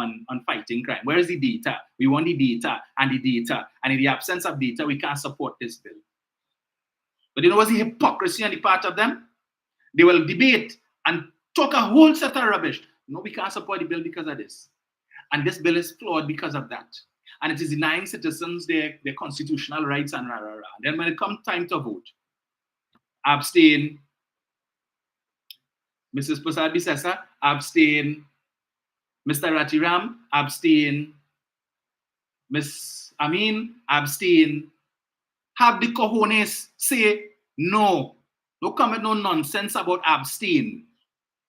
fighting crime? Where is the data? We want the data and the data. And in the absence of data, we can't support this bill. But you know what's the hypocrisy on the part of them? They will debate and talk a whole set of rubbish. No, we can't support the bill because of this. And this bill is flawed because of that. And it is denying citizens their constitutional rights and rah, rah, rah. Then when it comes time to vote, abstain. Mrs. Prasad Bisesa, abstain. Mr. Ratiram, abstain. Ms. Amin, abstain. Have the cojones say no. Don't come with no nonsense about abstain.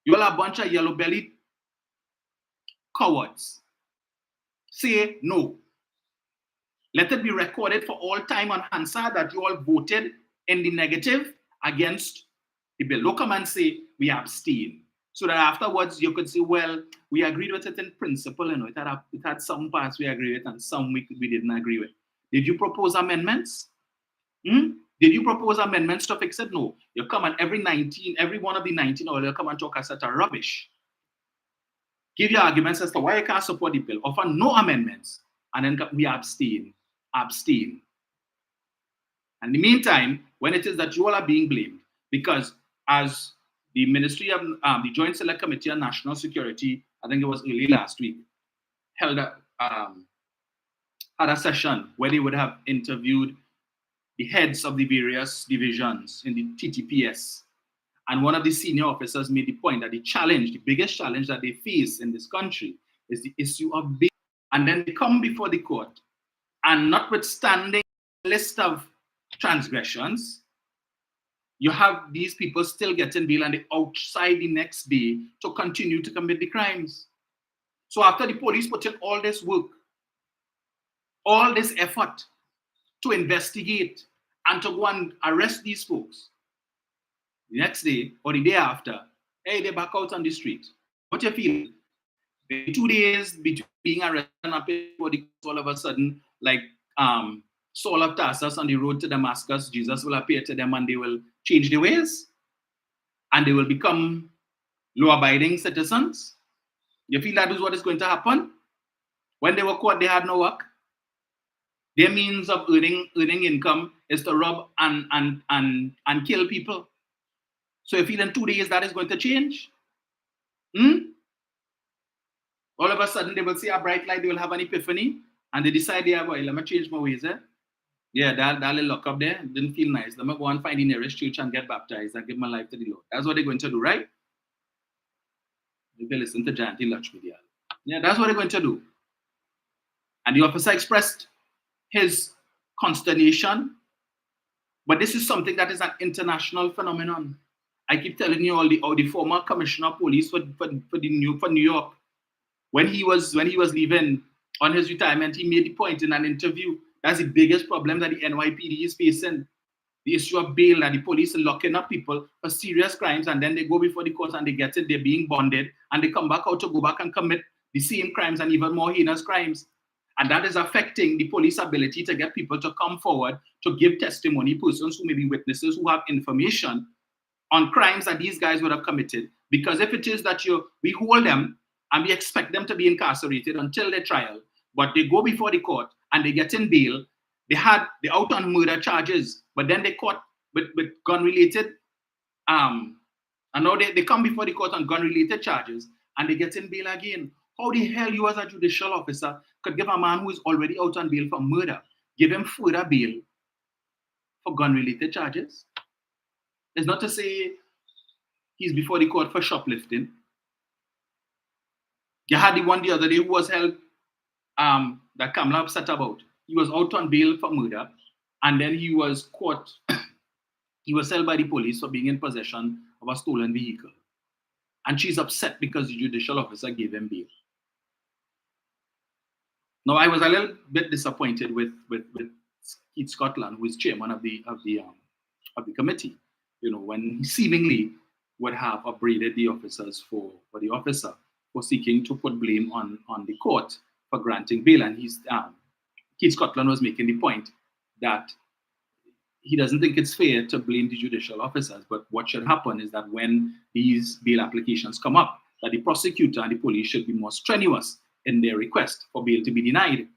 You're a bunch of yellow-bellied cowards. Say no. Let it be recorded for all time on Hansard that you all voted in the negative against the bill. Don't come and say we abstain. So that afterwards you could say, well, we agreed with it in principle. You know, it had some parts we agreed with and some we didn't agree with. Did you propose amendments? Did you propose amendments to fix it? No. You come and every one of the 19, or you come and talk a set of rubbish. Give your arguments as to why you can't support the bill. Offer no amendments. And then we abstain. Abstain. And in the meantime, when it is that you all are being blamed, because as the Ministry of the Joint Select Committee on National Security, I think it was early last week, had a session where they would have interviewed the heads of the various divisions in the TTPS. And one of the senior officers made the point that the biggest challenge that they face in this country is the issue of bail. And then they come before the court, and notwithstanding a list of transgressions, you have these people still getting bail and they're outside the next day to continue to commit the crimes. So after the police put in all this work, all this effort to investigate and to go and arrest these folks, the next day or the day after, hey, they're back out on the street. What do you feel? The 2 days between being arrested and all of a sudden, like Saul of Tarsus on the road to Damascus, Jesus will appear to them and they will change their ways and they will become law-abiding citizens. You feel that is what is going to happen? When they were caught, they had no work. Their means of earning income is to rob and kill people. So you feel in 2 days that is going to change? All of a sudden they will see a bright light, they will have an epiphany, and they decide, yeah, boy, let me change my ways. Yeah, that little lock up there didn't feel nice. Let me go and find the nearest church and get baptized and give my life to the Lord. That's what they're going to do, right? If they listen to Janti Lakshmi. Yeah, that's what they're going to do. And the officer expressed his consternation, but this is something that is an international phenomenon. I keep telling you all the former commissioner of police for New York, when he was leaving on his retirement, he made the point in an interview that's the biggest problem that the NYPD is facing. The issue of bail, that the police are locking up people for serious crimes and then they go before the court and they get it, they're being bonded and they come back out to go back and commit the same crimes and even more heinous crimes. And that is affecting the police ability to get people to come forward to give testimony, persons who may be witnesses who have information on crimes that these guys would have committed. Because if it is that we hold them and we expect them to be incarcerated until their trial, but they go before the court and they get in bail, they're out on murder charges, but then they caught with gun-related And now they come before the court on gun-related charges, and they get in bail again. How the hell you as a judicial officer could give a man who is already out on bail for murder, give him further bail for gun-related charges? It's not to say he's before the court for shoplifting. You had the one the other day who was held, that Kamala upset about. He was out on bail for murder, and then he was caught. He was held by the police for being in possession of a stolen vehicle. And she's upset because the judicial officer gave him bail. Now, I was a little bit disappointed with Keith Scotland, who is chairman of the committee, when he seemingly would have upbraided the officers for the officer for seeking to put blame on the court for granting bail. And Keith Scotland was making the point that he doesn't think it's fair to blame the judicial officers, but what should happen is that when these bail applications come up, that the prosecutor and the police should be more strenuous in their request for bail to be denied.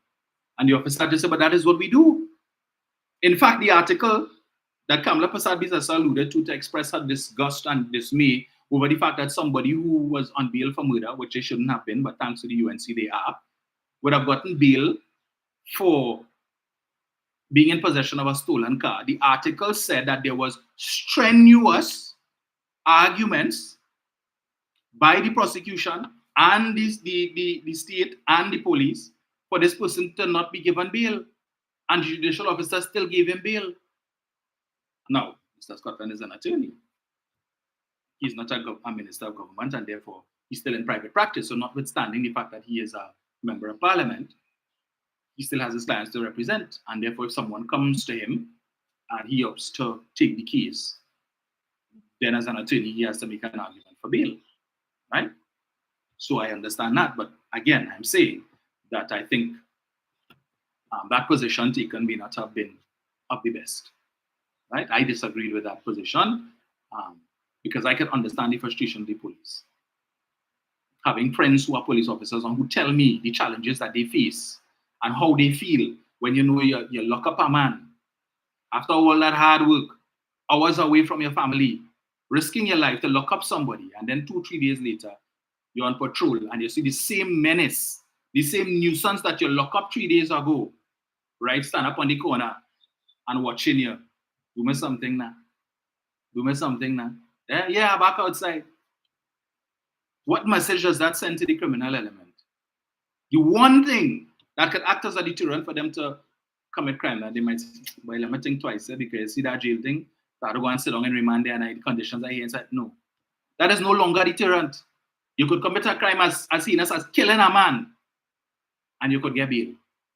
And the officer just said, but that is what we do. In fact, the article that Kamala Prasad-Bisasa alluded to express her disgust and dismay over the fact that somebody who was on bail for murder, which they shouldn't have been, but thanks to the UNC they are, would have gotten bail for being in possession of a stolen car. The article said that there was strenuous arguments by the prosecution and the state and the police for this person to not be given bail. And the judicial officer still gave him bail. Now, Mr. Scotland is an attorney. He's not a minister of government, and therefore he's still in private practice. So notwithstanding the fact that he is a member of parliament, he still has his clients to represent. And therefore, if someone comes to him and he opts to take the case, then as an attorney, he has to make an argument for bail, right? So I understand that. But again, I'm saying that I think that position taken may not have been of the best, right? I disagreed with that position because I can understand the frustration of the police. Having friends who are police officers and who tell me the challenges that they face and how they feel when you lock up a man after all that hard work, hours away from your family, risking your life to lock up somebody, and then 2-3 days later, you're on patrol and you see the same menace, the same nuisance that you locked up 3 days ago, right? Stand up on the corner and watching you. Do me something now. Do me something now. Yeah, back outside. What message does that send to the criminal element? The one thing that could act as a deterrent for them to commit crime, that they might say, well, let me think twice, because you see that jail thing, so I don't go and sit down and remand there and the conditions are here inside. No. That is no longer a deterrent. You could commit a crime as heinous as killing a man, and you could get bail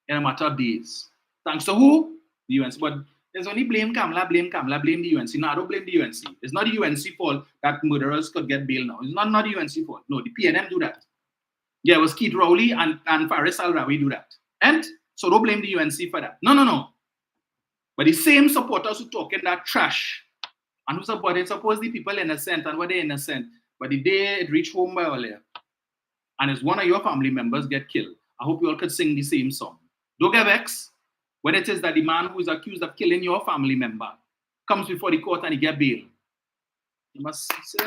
in a matter of days. Thanks to who? The UNC. But there's only blame Kamala, blame the UNC. No, I don't blame the UNC. It's not the UNC fault that murderers could get bail now. It's not the UNC fault. No, the PNM do that. Yeah, it was Keith Rowley and Faris Al-Rawi do that. And so don't blame the UNC for that. No. But the same supporters who talking that trash and who suppose the people innocent and what they innocent, but the day it reach home by all and it's one of your family members get killed, I hope you all could sing the same song. Don't get vexed when it is that the man who is accused of killing your family member comes before the court and he get bail. You must say,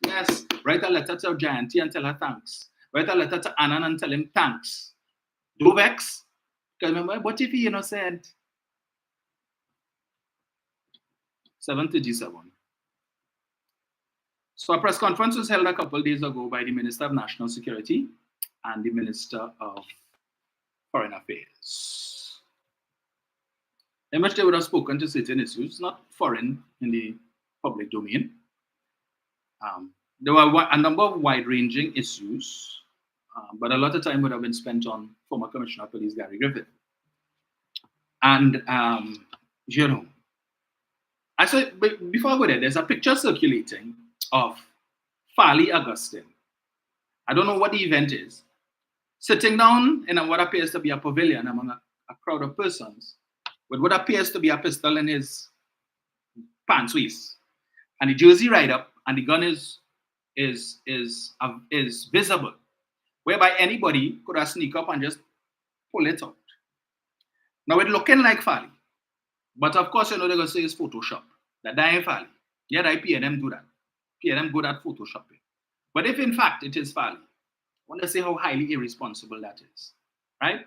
yes, write a letter to Jayanti and tell her thanks. Write a letter to Annan and tell him thanks. Don't vex. Because remember, what if he innocent? 7:37. So a press conference was held a couple of days ago by the Minister of National Security and the Minister of Foreign Affairs, in which they would have spoken to certain issues, not foreign in the public domain. There were a number of wide-ranging issues, but a lot of time would have been spent on former Commissioner of Police Gary Griffith. And, I said, before I go there, there's a picture circulating of Farley Augustine. I don't know what the event is. Sitting down in what appears to be a pavilion among a crowd of persons with what appears to be a pistol in his pants waist. And the jersey right up, and the gun is visible, whereby anybody could have sneak up and just pull it out. Now it's looking like Farley, but of course, they're going to say it's Photoshop. That ain't Farley. Yeah, the PNM do that. PNM good at photoshopping. But if in fact it is Farley, I want to say how highly irresponsible that is, right?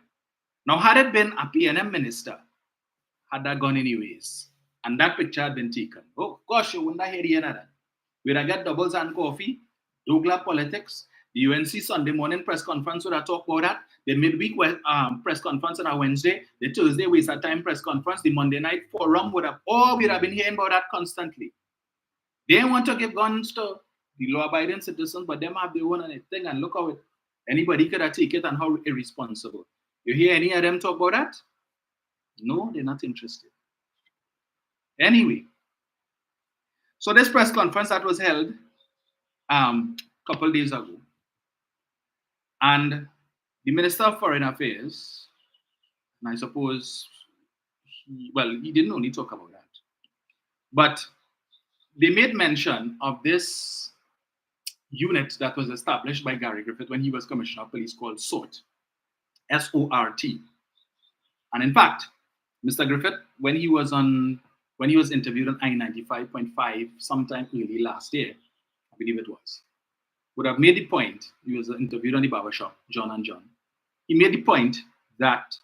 Now, had it been a PNM minister, had that gone anyways, and that picture had been taken, oh gosh, you wouldn't have heard that. We'd have got doubles and coffee, Douglas politics, the UNC Sunday morning press conference would have talked about that, the midweek press conference on a Wednesday, the Thursday waste of time press conference, the Monday night forum would have, we'd have been hearing about that constantly. They want to give guns to the law-abiding citizens, but them have their own thing, and look how anybody could have taken it and how irresponsible. You hear any of them talk about that? No, they're not interested. Anyway, so this press conference that was held a couple days ago, and the Minister of Foreign Affairs, and I suppose, he didn't only talk about that, but they made mention of this unit that was established by Gary Griffith when he was Commissioner of Police called SORT, S-O-R-T. And in fact, Mr. Griffith, when he was interviewed on I-95.5 sometime early last year, I believe it was, would have made the point, he was interviewed on the barbershop, John and John. He made the point that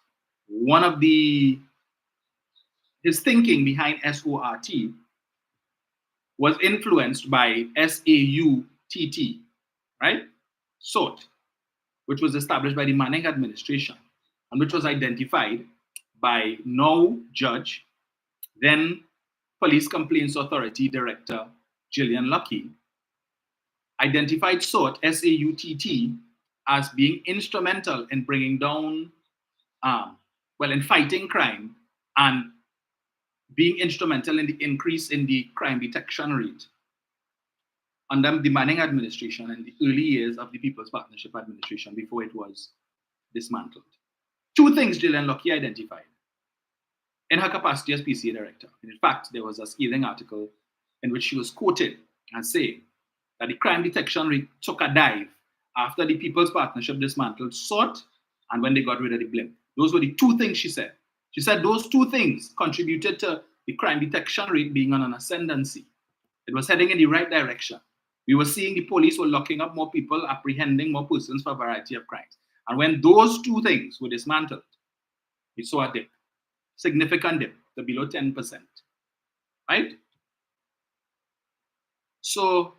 one of his thinking behind S-O-R-T was influenced by S-A-U-T-T, right? SORT, which was established by the Manning administration and which was identified by now Judge, then Police Complaints Authority Director Gillian Luckey, identified SORT, S-A-U-T-T, as being instrumental in bringing down, in fighting crime and being instrumental in the increase in the crime detection rate under the Manning administration in the early years of the People's Partnership administration before it was dismantled. Two things Gillian Luckey identified in her capacity as PCA director. And in fact, there was a scathing article in which she was quoted as saying that the crime detection rate took a dive after the People's Partnership dismantled SORT and when they got rid of the blimp. Those were the two things she said. She said those two things contributed to the crime detection rate being on an ascendancy. It was heading in the right direction. We were seeing the police were locking up more people, apprehending more persons for a variety of crimes. And when those two things were dismantled, we saw a dip, significant dip to below 10%, right? So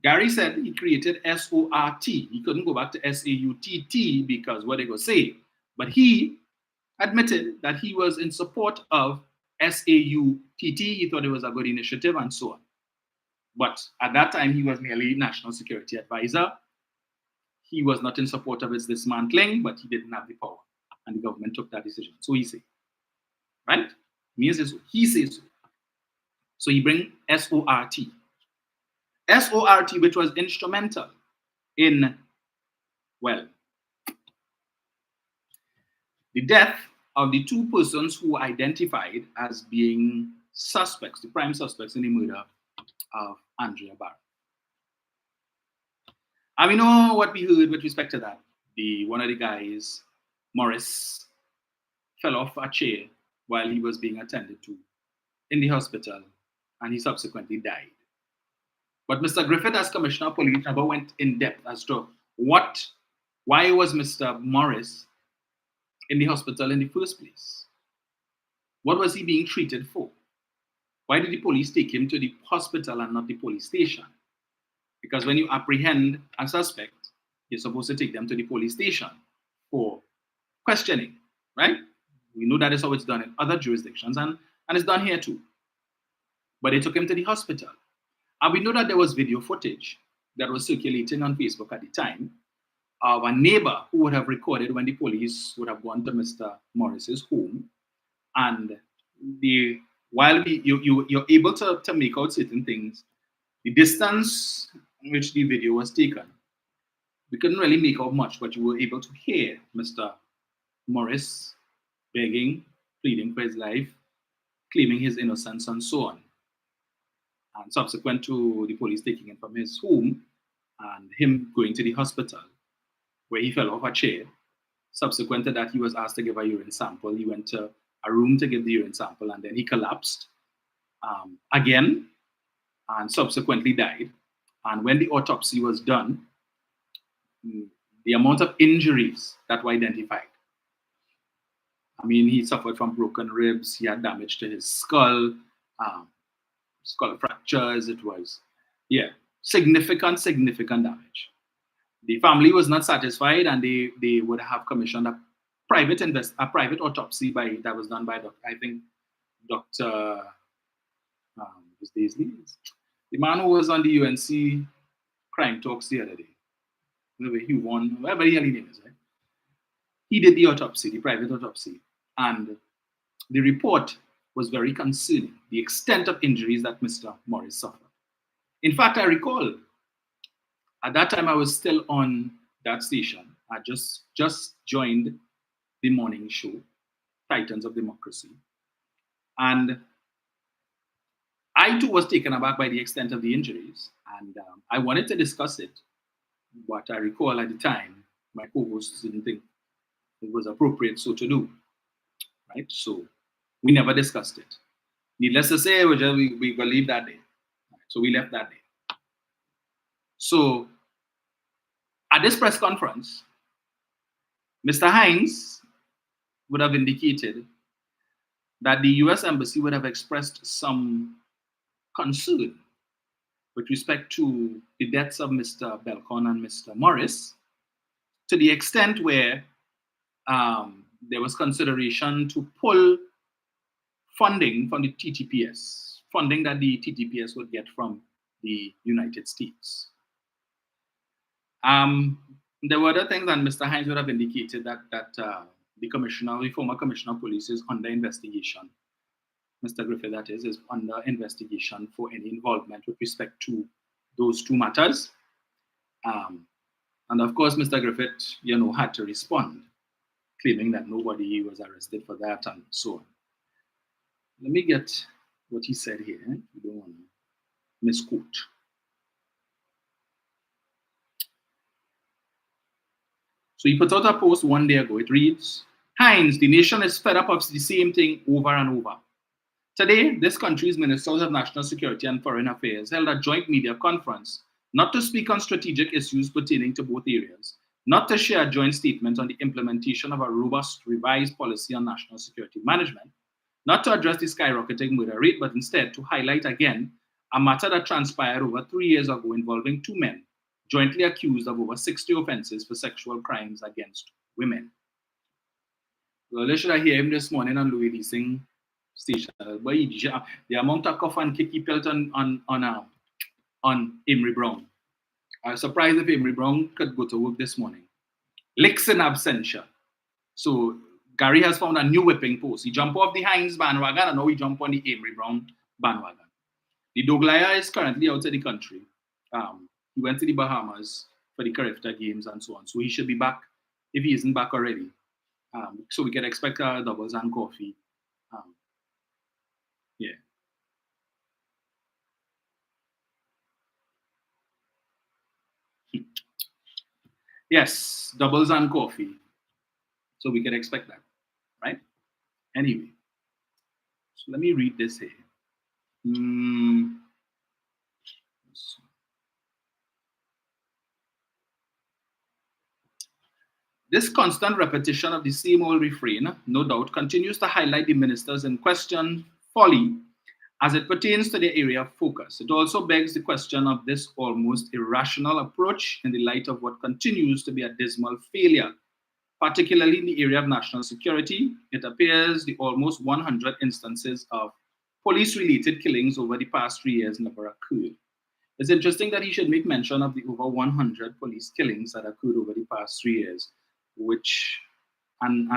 Gary said he created S-O-R-T. He couldn't go back to S-A-U-T-T because what they go say. But he admitted that he was in support of S-A-U-T-T. He thought it was a good initiative and so on. But at that time, he was merely National Security Advisor. He was not in support of its dismantling, but he didn't have the power. And the government took that decision. So he said, right? He says so. So he bring S-O-R-T. S-O-R-T, which was instrumental in, the death of the two persons who were identified as being suspects, the prime suspects in the murder of Andrea Barr. And we know what we heard with respect to that. One of the guys, Morris, fell off a chair while he was being attended to in the hospital, and he subsequently died. But Mr. Griffith, as Commissioner of Police, never went in depth as to why was Mr. Morris in the hospital in the first place? What was he being treated for? Why did the police take him to the hospital and not the police station? Because when you apprehend a suspect, you're supposed to take them to the police station for questioning, right? We know that is how it's done in other jurisdictions, and it's done here too. But they took him to the hospital. And we know that there was video footage that was circulating on Facebook at the time of a neighbor who would have recorded when the police would have gone to Mr. Morris's home. And while you're able to make out certain things, the distance in which the video was taken, we couldn't really make out much, but you were able to hear Mr. Morris begging, pleading for his life, claiming his innocence, and so on. And subsequent to the police taking him from his home and him going to the hospital where he fell off a chair, subsequent to that, he was asked to give a urine sample. He went to a room to give the urine sample, and then he collapsed again. and subsequently died. And when the autopsy was done, the amount of injuries that were identified. I mean, he suffered from broken ribs, he had damage to his skull, skull fractures. It was, significant damage. The family was not satisfied, and they would have commissioned a private autopsy that was done by Dr. The man who was on the UNC crime talks the other day. Whatever the hell his name is, right? He did the autopsy, the private autopsy, and the report was very concerning, the extent of injuries that Mr. Morris suffered. In fact, I recall, at that time I was still on that station. I just joined the morning show, Titans of Democracy. And I too was taken aback by the extent of the injuries, and I wanted to discuss it. But I recall at the time, my co-hosts didn't think it was appropriate so to do, right? So we never discussed it. Needless to say, we will leave that day. So we left that day. So at this press conference, Mr. Hines would have indicated that the US Embassy would have expressed some concern with respect to the deaths of Mr. Belcon and Mr. Morris, to the extent where there was consideration to pull funding from the TTPS, funding that the TTPS would get from the United States. There were other things, and Mr. Hines would have indicated that the former commissioner of police is under investigation. Mr. Griffith, that is under investigation for any involvement with respect to those two matters. And of course, Mr. Griffith, had to respond, claiming that nobody was arrested for that and so on. Let me get what he said here. You don't want to misquote. So he put out a post one day ago. It reads, Hines, the nation is fed up of the same thing over and over. Today, this country's Ministers of National Security and Foreign Affairs held a joint media conference not to speak on strategic issues pertaining to both areas, not to share a joint statement on the implementation of a robust revised policy on national security management, not to address the skyrocketing murder rate, but instead to highlight again a matter that transpired over 3 years ago involving two men jointly accused of over 60 offenses for sexual crimes against women. Well, should I hear him this morning on Louis Leasing station? The amount of cough and kick he felt on Amory Brown. I was surprised if Amory Brown could go to work this morning. Licks in absentia. So Gary has found a new whipping post. He jumped off the Hines bandwagon and now he jumped on the Amory Brown bandwagon. The Doglaya is currently out of the country. He went to the Bahamas for the Carifta Games and so on. So he should be back if he isn't back already. So we can expect doubles and coffee. Yeah. Yes, doubles and coffee. So we can expect that, right? Anyway, so let me read this here. This constant repetition of the same old refrain, no doubt, continues to highlight the ministers in question folly as it pertains to their area of focus. It also begs the question of this almost irrational approach in the light of what continues to be a dismal failure, particularly in the area of national security. It appears the almost 100 instances of police-related killings over the past 3 years never occurred. It's interesting that he should make mention of the over 100 police killings that occurred over the past 3 years, which, and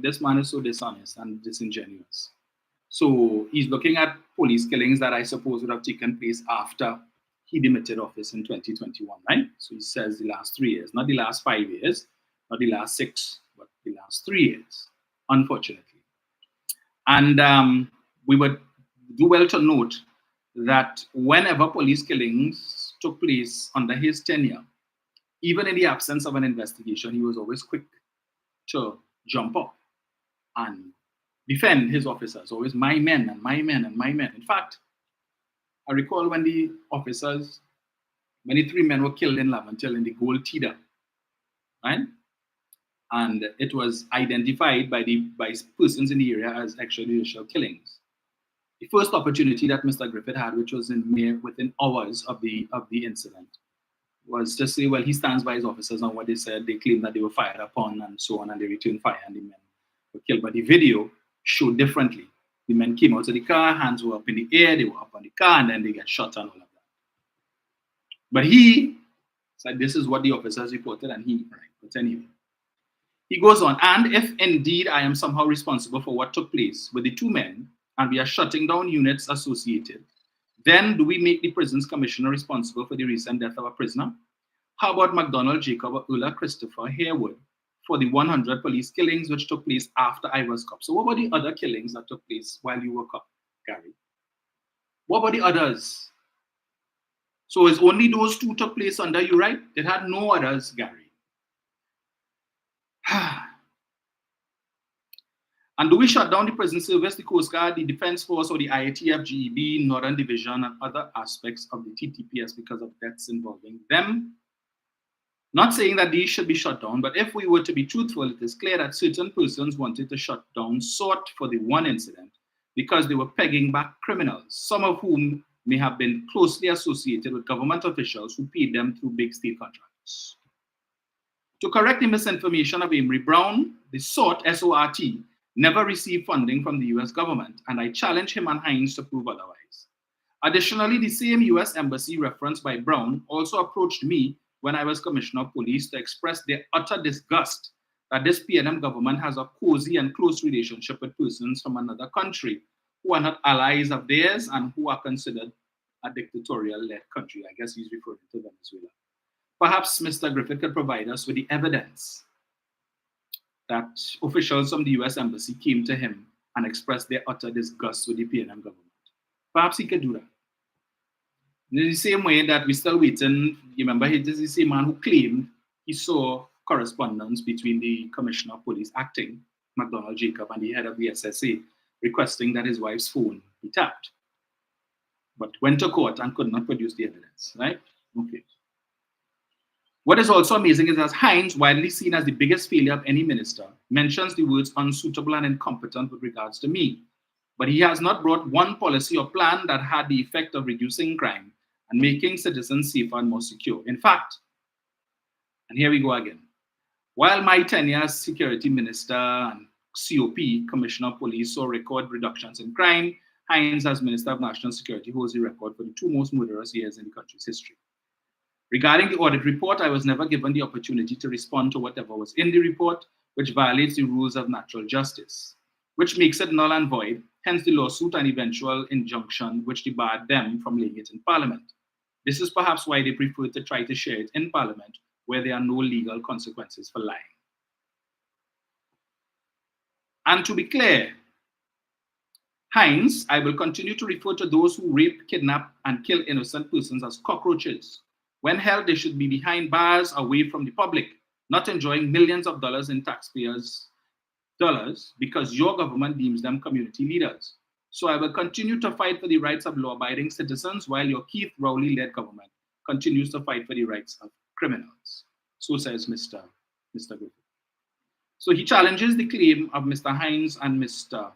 this man is so dishonest and disingenuous. So he's looking at police killings that I suppose would have taken place after he demitted office in 2021, right? So he says the last 3 years, not the last 5 years, not the last 6, but the last 3 years, unfortunately. And we would do well to note that whenever police killings took place under his tenure, even in the absence of an investigation, he was always quick to jump up and defend his officers. Always my men and my men and my men. In fact, I recall when the officers, when the 3 men were killed in Laventille in the Gold Teeter, right? And it was identified by persons in the area as extrajudicial killings. The first opportunity that Mr. Griffith had, which was within hours of the incident, was to say, well, he stands by his officers on what they said. They claimed that they were fired upon and so on, and they returned fire and the men were killed. But the video showed differently. The men came out of the car, hands were up in the air, they were up on the car, and then they get shot and all of that. But he said this is what the officers reported, and he, right, but anyway. He goes on, and if indeed I am somehow responsible for what took place with the 2 men, and we are shutting down units associated, then do we make the prisons commissioner responsible for the recent death of a prisoner? How about McDonald Jacob or Ulla Christopher Harewood for the 100 police killings which took place after I was cop? So what were the other killings that took place while you were cop, Gary? What were the others? So it's only those 2 took place under you, right? It had no others, Gary. And do we shut down the prison service, the Coast Guard, the Defense Force, or the IATF, GEB, Northern Division, and other aspects of the TTPS because of deaths involving them? Not saying that these should be shut down, but if we were to be truthful, it is clear that certain persons wanted to shut down sought for the one incident because they were pegging back criminals, some of whom may have been closely associated with government officials who paid them through big state contracts. To correct the misinformation of Amory Brown, the SORT, S-O-R-T, never received funding from the US government, and I challenge him and Hines to prove otherwise. Additionally, the same US embassy referenced by Brown also approached me when I was Commissioner of Police to express their utter disgust that this PNM government has a cozy and close relationship with persons from another country who are not allies of theirs and who are considered a dictatorial-led country. I guess he's referring to Venezuela. Perhaps Mr. Griffith could provide us with the evidence that officials from the US Embassy came to him and expressed their utter disgust with the PNM government. Perhaps he could do that. In the same way that we're still waiting, you remember, this is the same man who claimed he saw correspondence between the Commissioner of Police acting, McDonald Jacob, and the head of the SSA, requesting that his wife's phone be tapped, but went to court and could not produce the evidence, right? Okay. What is also amazing is that Hines, widely seen as the biggest failure of any minister, mentions the words unsuitable and incompetent with regards to me. But he has not brought one policy or plan that had the effect of reducing crime and making citizens safer and more secure. In fact, and here we go again, while my tenure as security minister and COP, Commissioner of Police, saw record reductions in crime, Hines, as Minister of National Security, holds the record for the 2 most murderous years in the country's history. Regarding the audit report, I was never given the opportunity to respond to whatever was in the report, which violates the rules of natural justice, which makes it null and void, hence the lawsuit and eventual injunction which debarred them from laying it in Parliament. This is perhaps why they prefer to try to share it in Parliament, where there are no legal consequences for lying. And to be clear, Hines, I will continue to refer to those who rape, kidnap, and kill innocent persons as cockroaches. When held, they should be behind bars away from the public, not enjoying millions of dollars in taxpayers' dollars because your government deems them community leaders. So I will continue to fight for the rights of law-abiding citizens while your Keith Rowley-led government continues to fight for the rights of criminals. So says Mr. Griffith. So he challenges the claim of Mr. Hines and Mr.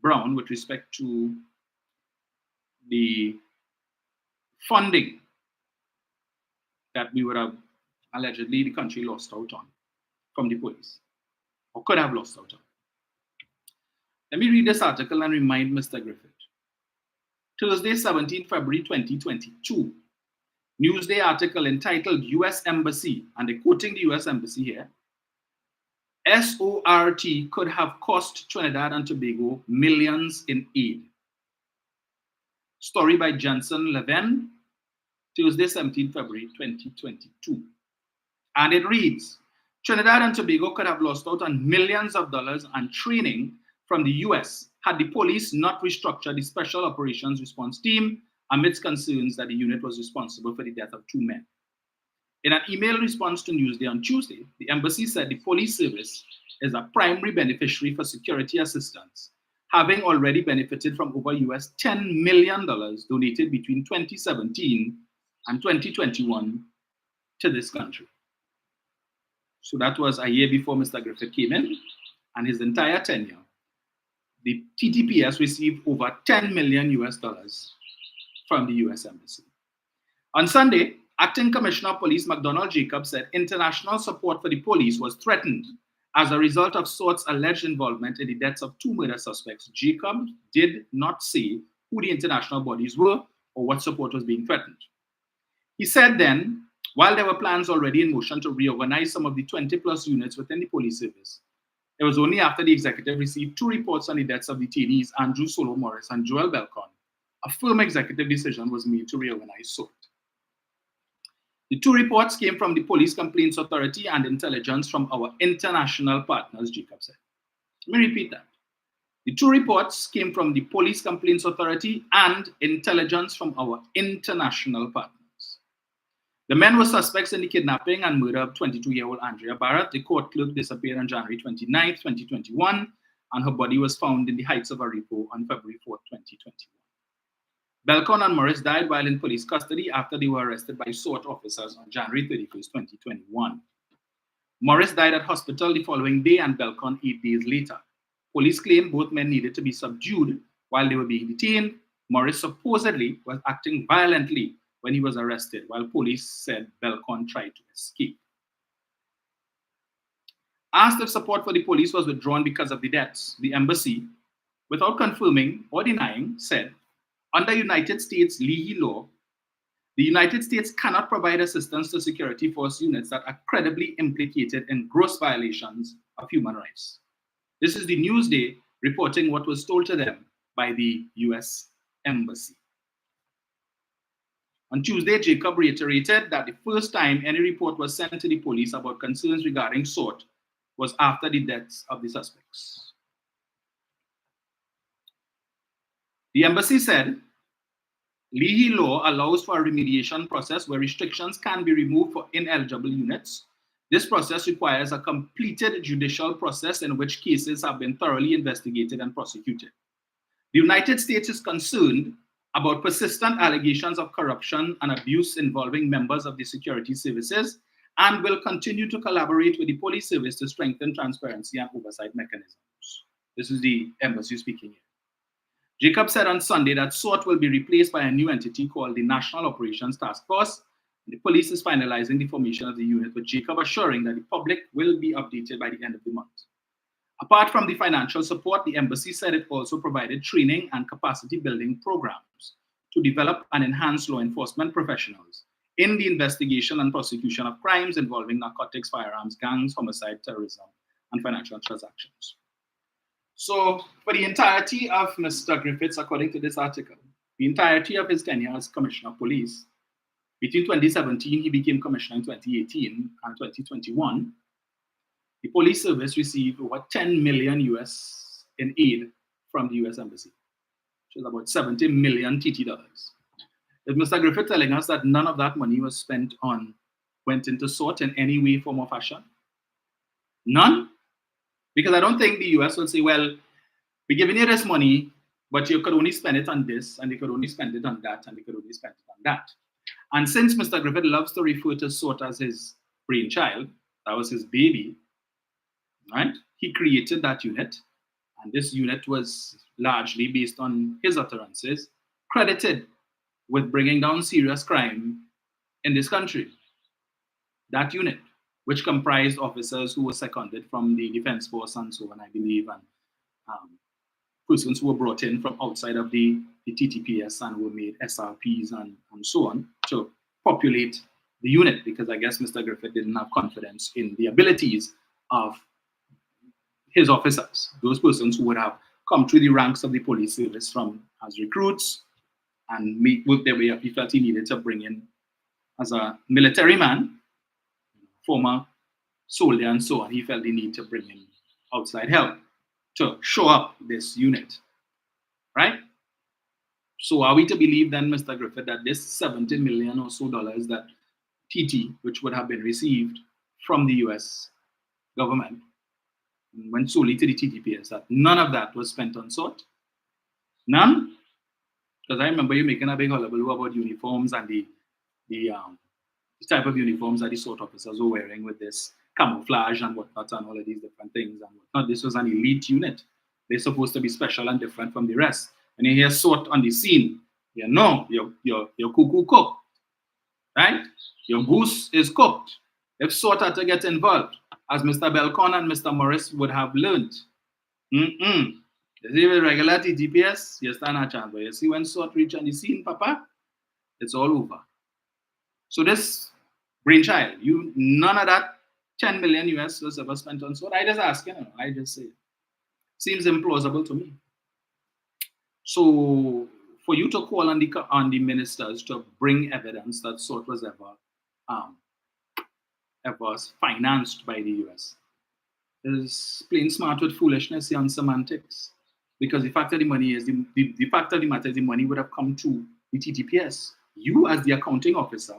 Brown with respect to the funding that we would have allegedly the country lost out on from the police, or could have lost out on. Let me read this article and remind Mr. Griffith. Thursday, 17 February 2022. Newsday article entitled US Embassy, and they're quoting the US Embassy here. SORT could have cost Trinidad and Tobago millions in aid. Story by Jensen Levin, Tuesday, 17 February 2022. And it reads, Trinidad and Tobago could have lost out on millions of dollars on training from the US had the police not restructured the Special Operations Response Team amidst concerns that the unit was responsible for the death of 2 men. In an email response to Newsday on Tuesday, the embassy said the police service is a primary beneficiary for security assistance having already benefited from over US $10 million donated between 2017 and 2021 to this country. So that was a year before Mr. Griffith came in, and his entire tenure, the TTPS received over $10 million US from the US Embassy. On Sunday, Acting Commissioner of Police McDonald Jacobs said international support for the police was threatened as a result of SWORD's alleged involvement in the deaths of 2 murder suspects. Jacobs did not say who the international bodies were or what support was being threatened. He said then, while there were plans already in motion to reorganize some of the 20+ units within the police service, it was only after the executive received 2 reports on the deaths of detainees Andrew Solo Morris and Joel Belcon, a firm executive decision was made to reorganize SWORD. The 2 reports came from the Police Complaints Authority and intelligence from our international partners, Jacob said. Let me repeat that. The 2 reports came from the Police Complaints Authority and intelligence from our international partners. The men were suspects in the kidnapping and murder of 22-year-old Andrea Barrett. The court clerk disappeared on January 29, 2021, and her body was found in the Heights of Aripo on February 4, 2021. Belcon and Morris died while in police custody after they were arrested by SWORD officers on January 31, 2021. Morris died at hospital the following day and Belcon 8 days later. Police claim both men needed to be subdued while they were being detained. Morris supposedly was acting violently when he was arrested, while police said Belcon tried to escape. Asked if support for the police was withdrawn because of the deaths, the embassy, without confirming or denying, said, under United States legal law, the United States cannot provide assistance to security force units that are credibly implicated in gross violations of human rights. This is the Newsday reporting what was told to them by the US Embassy. On Tuesday, Jacob reiterated that the first time any report was sent to the police about concerns regarding SWORD was after the deaths of the suspects. The embassy said, legal law allows for a remediation process where restrictions can be removed for ineligible units. This process requires a completed judicial process in which cases have been thoroughly investigated and prosecuted. The United States is concerned about persistent allegations of corruption and abuse involving members of the security services and will continue to collaborate with the police service to strengthen transparency and oversight mechanisms. This is the embassy speaking here. Jacob said on Sunday that SWORD will be replaced by a new entity called the National Operations Task Force. The police is finalizing the formation of the unit, with Jacob assuring that the public will be updated by the end of the month. Apart from the financial support, the embassy said it also provided training and capacity building programs to develop and enhance law enforcement professionals in the investigation and prosecution of crimes involving narcotics, firearms, gangs, homicide, terrorism, and financial transactions. So for the entirety of Mr. Griffiths, according to this article, the entirety of his tenure as Commissioner of Police, between 2017, he became Commissioner in 2018 and 2021, the police service received over 10 million US in aid from the US Embassy, which is about 70 million TT dollars. Is Mr. Griffith telling us that none of that money was went into SWORD in any way, form, or fashion? None? Because I don't think the US will say, well, we're giving you this money, but you could only spend it on this, and you could only spend it on that, and you could only spend it on that. And since Mr. Griffith loves to refer to SWORD as his brainchild, that was his baby, right? He created that unit, and this unit was largely based on his utterances, credited with bringing down serious crime in this country. That unit, which comprised officers who were seconded from the Defense Force and so on, I believe, and persons who were brought in from outside of the TTPS and were made SRPs and so on to populate the unit, because I guess Mr. Griffith didn't have confidence in the abilities of his officers, those persons who would have come through the ranks of the police service from as recruits and work their way up. He felt he needed to bring in, as a military man, former soldier and so on, he felt the need to bring in outside help to show up this unit, right? So are we to believe then, Mr. Griffith, that this 70 million or so dollars that TT, which would have been received from the US government, went solely to the TTPS, that none of that was spent on SORT. None. Because I remember you making a big hullabaloo about uniforms and the type of uniforms that the SORT officers were wearing with this camouflage and whatnot and all of these different things and whatnot. This was an elite unit. They're supposed to be special and different from the rest. When you hear SORT on the scene, you know your cuckoo cooked, right? Your goose is cooked. If SORT had to get involved, as Mr. Belcon and Mr. Morris would have learned. You see with regular TTPS, you stand a chance. But you see when SORT reach on the scene, Papa, it's all over. So this brainchild, none of that 10 million US was ever spent on SORT. I just ask, I just say, seems implausible to me. So for you to call on the ministers to bring evidence that SORT was ever financed by the US is plain smart with foolishness and semantics. Because the fact of the money is the fact of the matter is the money would have come to the TTPS. You as the accounting officer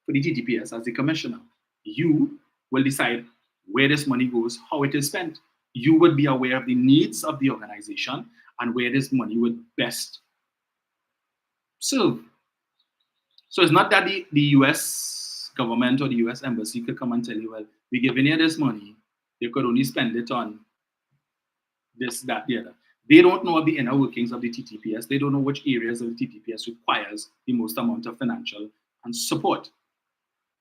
for the TTPS, as the commissioner, you will decide where this money goes, how it is spent. You would be aware of the needs of the organization and where this money would best serve. So it's not that the US government or the US embassy could come and tell you, well, we're giving you this money, you could only spend it on this, that, the other. They don't know the inner workings of the TTPS. They don't know which areas of the TTPS requires the most amount of financial and support.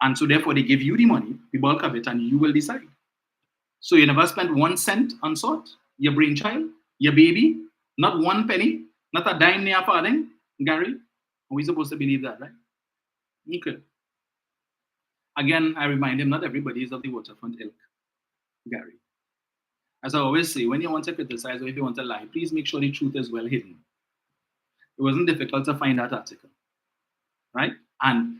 And so therefore they give you the money, the bulk of it, and you will decide. So you never spent 1 cent on SORT, your brainchild, your baby, not 1 penny, not a dime near farthing, Gary. Are we supposed to believe that, right? Okay. Again, I remind him, not everybody is of the waterfront ilk, Gary. As I always say, when you want to criticize or if you want to lie, please make sure the truth is well hidden. It wasn't difficult to find that article, right? And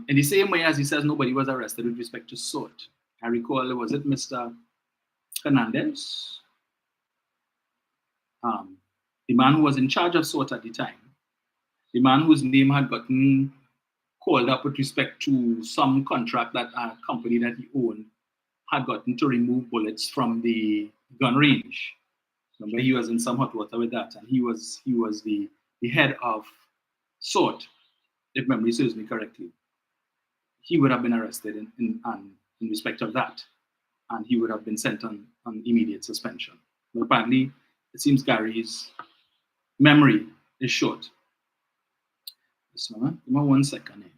in the same way as he says nobody was arrested with respect to SORT, I recall, was it Mr. Hernandez? The man who was in charge of SORT at the time, the man whose name had gotten called up with respect to some contract that a company that he owned had gotten to remove bullets from the gun range. Remember, he was in some hot water with that, and he was the head of SORT, if memory serves me correctly. He would have been arrested in respect of that, and he would have been sent on immediate suspension. But apparently, it seems Gary's memory is short. So, give me 1 second here.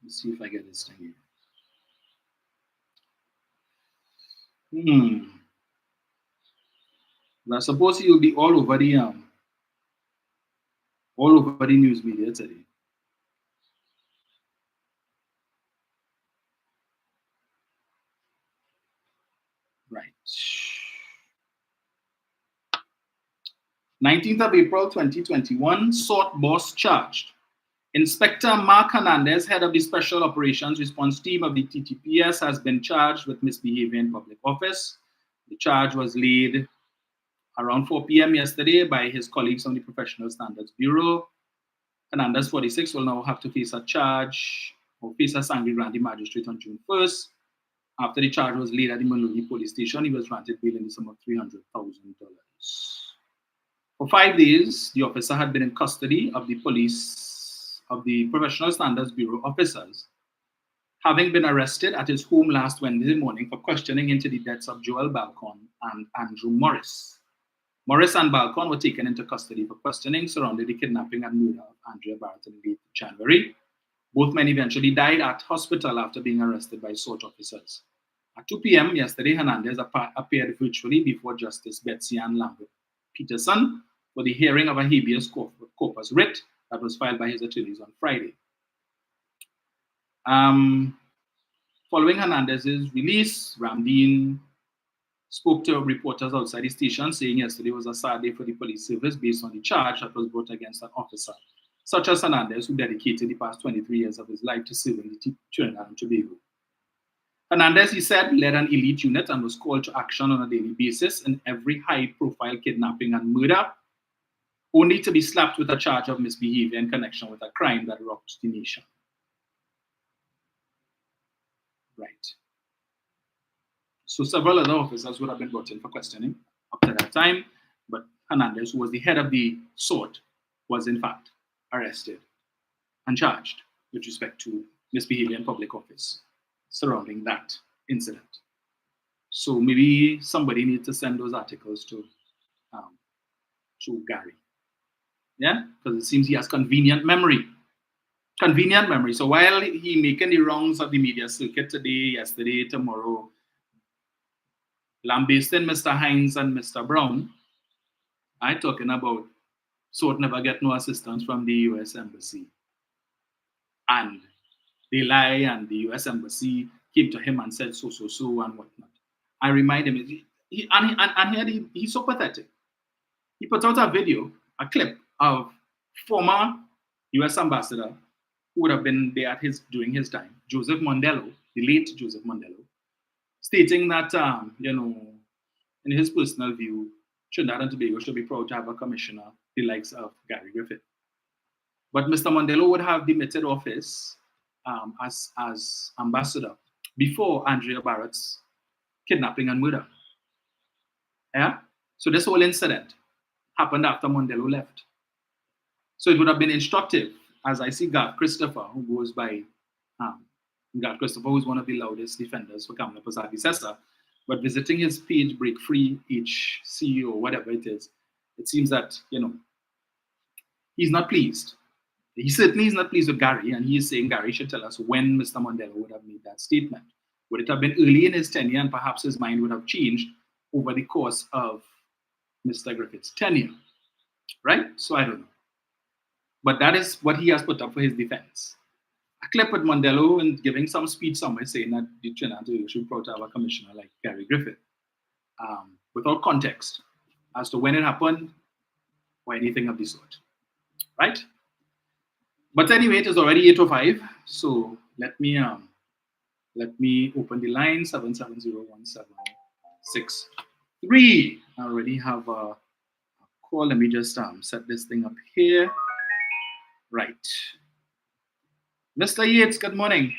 Let's see if I get this thing here. I suppose he will be all over the news media today. Right. 19th of April 2021, SORT boss charged. Inspector Mark Hernandez, head of the Special Operations Response Team of the TTPS, has been charged with misbehavior in public office. The charge was laid around 4 p.m. yesterday by his colleagues on the Professional Standards Bureau. Hernandez, 46, will now have to face a charge or face a Sangre Grande magistrate on June 1st. After the charge was laid at the Maloney police station, he was granted bail in the sum of $300,000. For 5 days, the officer had been in custody of the Professional Standards Bureau officers, having been arrested at his home last Wednesday morning for questioning into the deaths of Joel Balcon and Andrew Morris. Morris and Balcon were taken into custody for questioning surrounding the kidnapping and murder of Andrea Barrett in late January. Both men eventually died at hospital after being arrested by SORT officers. At 2 p.m. yesterday, Hernandez appeared virtually before Justice Betsy Ann Lambert Peterson for the hearing of a habeas corpus writ that was filed by his attorneys on Friday. Following Hernandez's release, Ramdeen spoke to reporters outside the station, saying yesterday was a sad day for the police service based on the charge that was brought against an officer, such as Hernandez, who dedicated the past 23 years of his life to serving the Trinidad and Tobago. Hernandez, he said, led an elite unit and was called to action on a daily basis in every high-profile kidnapping and murder, only to be slapped with a charge of misbehavior in connection with a crime that rocked the nation. Right. So several other officers would have been brought in for questioning up to that time, but Hernandez, who was the head of the SWOT, was in fact arrested and charged with respect to misbehavior in public office surrounding that incident. So maybe somebody needs to send those articles to Gary. Yeah, because it seems he has convenient memory. Convenient memory. So while he making the rounds of the media circuit today, yesterday, tomorrow, lambasting Mr. Hines and Mr. Brown, I'm talking about SWOT never get no assistance from the U.S. Embassy. And they lie, and the U.S. Embassy came to him and said so and whatnot. I remind him, he's so pathetic. He put out a video, a clip of former U.S. ambassador who would have been there during his time, Joseph Mondello, the late Joseph Mondello, stating that, in his personal view, Trinidad and Tobago should be proud to have a commissioner the likes of Gary Griffith. But Mr. Mondello would have demitted office as ambassador before Andrea Barrett's kidnapping and murder. Yeah? So this whole incident happened after Mondello left. So it would have been instructive, as I see Garth Christopher, who goes by Garth Christopher, who is one of the loudest defenders for Kamala Prasad-Sessa, but visiting his page, Break Free HCO, whatever it is, it seems that, he's not pleased. He certainly is not pleased with Gary, and he is saying Gary should tell us when Mr. Mondello would have made that statement. Would it have been early in his tenure, and perhaps his mind would have changed over the course of Mr. Griffith's tenure? Right? So I don't know. But that is what he has put up for his defense. A clip with Mondello and giving some speech somewhere saying that the Trinidad should proud to have a commissioner like Gary Griffith, without context as to when it happened or anything of the sort. Right? But anyway, it is already 8:05, so let me open the line 7701763. I already have a call. Let me just set this thing up here. Right. Mr. Yates, good morning.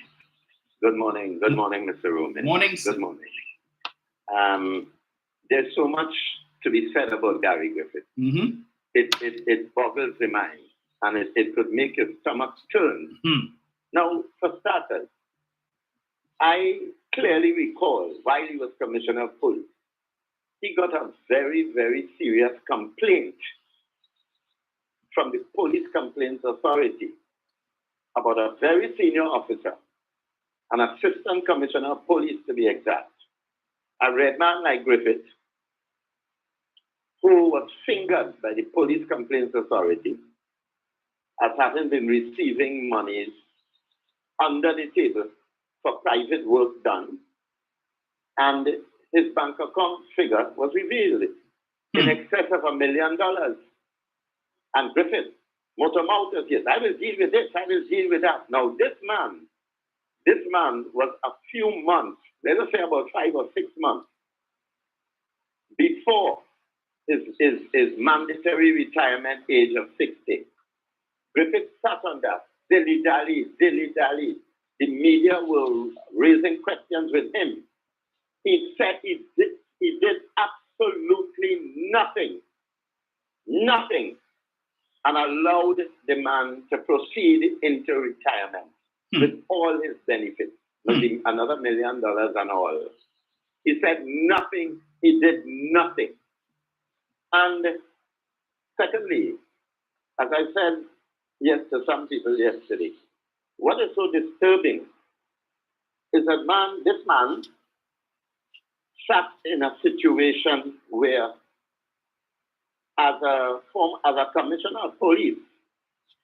Good morning. Good morning, Mr. Roman. Morning, sir. Good morning. There's so much to be said about Gary Griffith. Mm-hmm. It boggles the mind, and it could make your stomach turn. Mm-hmm. Now, for starters, I clearly recall while he was Commissioner of Police, he got a very, very serious complaint from the Police Complaints Authority about a very senior officer, an assistant commissioner of police to be exact, a red man like Griffith, who was fingered by the Police Complaints Authority as having been receiving monies under the table for private work done, and his bank account figure was revealed in excess of $1 million. And Griffith, motor mouth, yes, I will deal with this, I will deal with that. Now, this man was a few months, let us say about 5 or 6 months, before his mandatory retirement age of 60. Griffith sat on that, dilly-dally. The media were raising questions with him. He said he did absolutely nothing, and allowed the man to proceed into retirement with all his benefits, another $1 million and all. He said nothing, he did nothing. And secondly, as I said to some people yesterday, what is so disturbing is that this man sat in a situation where, as a commissioner of police,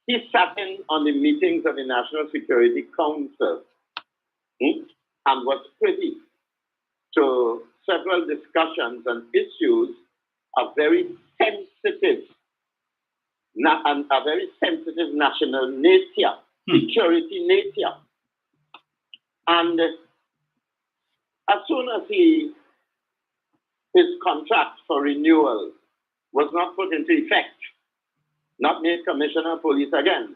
he sat in on the meetings of the National Security Council and was privy to several discussions and issues of very sensitive national nature, security nature. And as soon as his contract for renewal was not put into effect, not made Commissioner of Police again,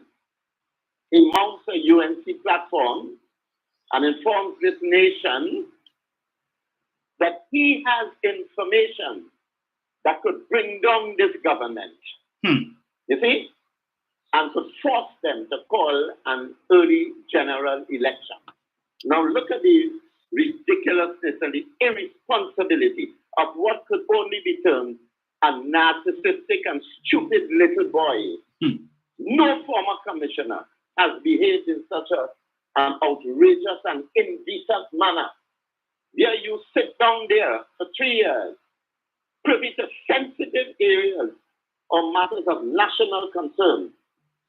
he mounts a UNC platform and informs this nation that he has information that could bring down this government. You see? And could force them to call an early general election. Now look at the ridiculousness and the irresponsibility of what could only be termed a narcissistic and stupid little boy. No former commissioner has behaved in such an outrageous and indecent manner. Where you sit down there for 3 years, privy to sensitive areas or matters of national concern,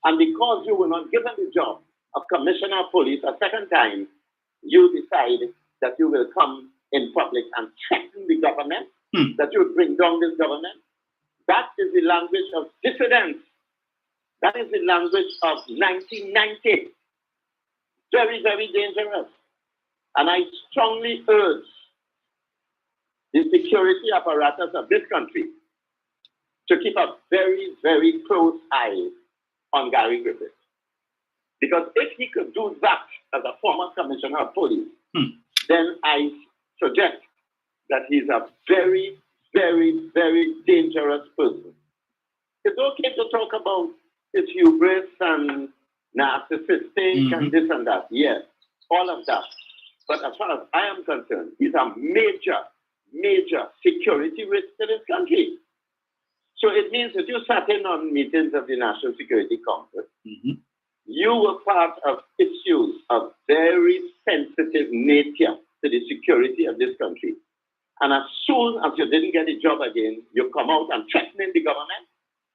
and because you were not given the job of commissioner of police a second time, you decide that you will come in public and threaten the government, that you will bring down this government. That is the language of dissidence. That is the language of 1990. Very, very dangerous. And I strongly urge the security apparatus of this country to keep a very, very close eye on Gary Griffith. Because if he could do that as a former commissioner of police, then I suggest that he's a very, very, very dangerous person. It's okay to talk about his hubris and narcissistic and this and that. Yes, all of that. But as far as I am concerned, he's a major, major security risk to this country. So it means that you sat in on meetings of the National Security Council. You were part of issues of very sensitive nature to the security of this country. And as soon as you didn't get a job again, you come out and threatening the government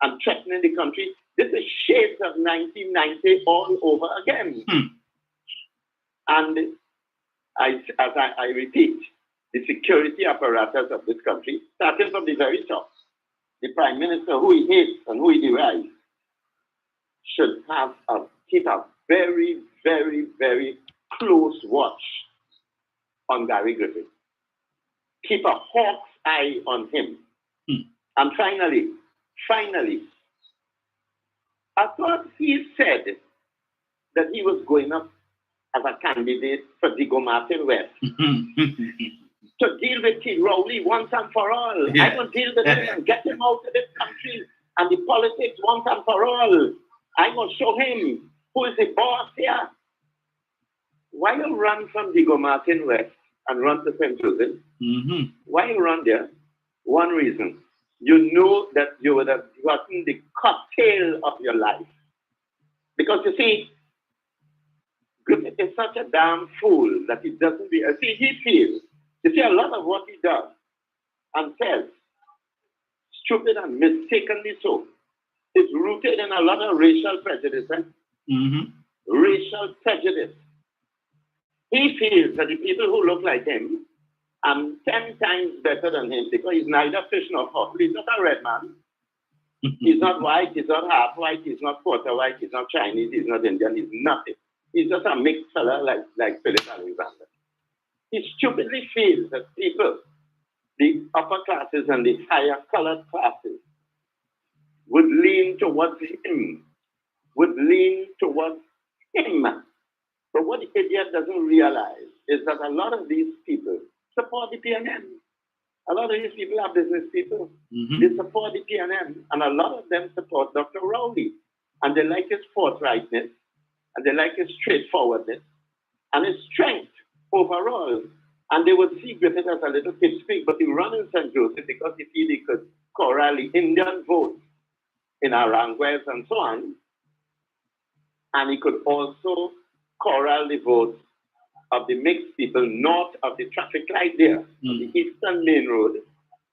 and threatening the country. This is shades of 1990 all over again. And I repeat, the security apparatus of this country, starting from the very top, the Prime Minister, who he hates and who he derides, should keep a very, very, very close watch on Gary Griffith. Keep a hawk's eye on him. And finally, I thought he said that he was going up as a candidate for Diego Martin West to deal with Kid Rowley once and for all. I will deal with him and get him out of this country and the politics once and for all. I will show him who is the boss here. Why you run from Diego Martin West and run to St. Joseph? Why you run there? One reason. You know that you would have gotten the cocktail of your life. Because you see, Griffith is such a damn fool that he doesn't he feels. You see, a lot of what he does and says, stupid and mistakenly so, is rooted in a lot of racial prejudice. Racial prejudice. He feels that the people who look like him are 10 times better than him because he's neither fish nor fowl. He's not a red man. He's not white, he's not half white, he's not quarter white, he's not Chinese, he's not Indian, he's nothing. He's just a mixed fella like Philip Alexander. He stupidly feels that people, the upper classes and the higher colored classes, would lean towards him. But what the idiot doesn't realize is that a lot of these people support the PNM. A lot of these people are business people. They support the PNM, and a lot of them support Dr. Rowley. And they like his forthrightness, and they like his straightforwardness, and his strength overall. And they would see Griffith as a little pipsqueak, but he ran in St. Joseph because he feel he could corral the Indian votes in Aranguez and so on. And he could also corral the votes of the mixed people north of the traffic light there, the Eastern Main Road,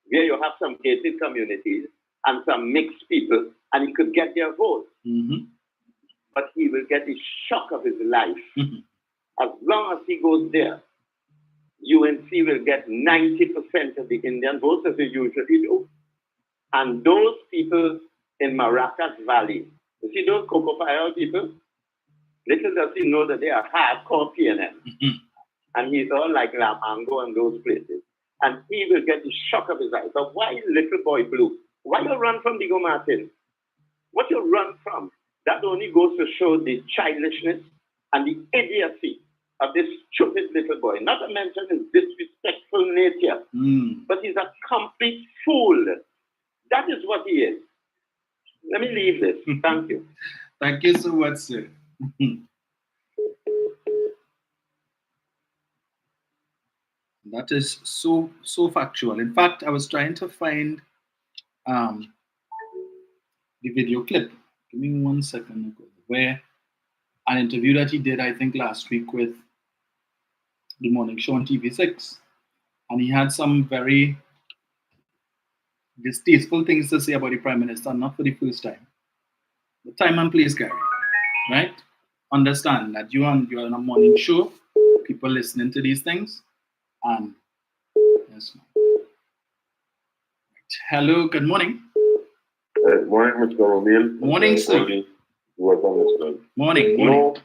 where you have some gated communities and some mixed people, and he could get their votes. But he will get the shock of his life. As long as he goes there, UNC will get 90% of the Indian votes, as they usually do. And those people in Maracas Valley, you see those Cocoa Fire people? Little does he know that they are hardcore PNM. And he's all like Lamango and those places. And he will get the shock of his life. But why little boy blue? Why you run from Diego Martin? What you run from? That only goes to show the childishness and the idiocy of this stupid little boy. Not to mention his disrespectful nature, but he's a complete fool. That is what he is. Let me leave this. Thank you. Thank you so much, sir. That is so factual. In fact, I was trying to find the video clip. Give me 1 second. Where an interview that he did, I think, last week with the morning show on TV6, and he had some very distasteful things to say about the Prime Minister, not for the first time. The time and place, Gary, right? Understand that you're on a morning show, people listening to these things, and yes, ma'am. Right. Hello, good morning. Morning, Mr. O'Neill. Morning, sir. Morning. You know,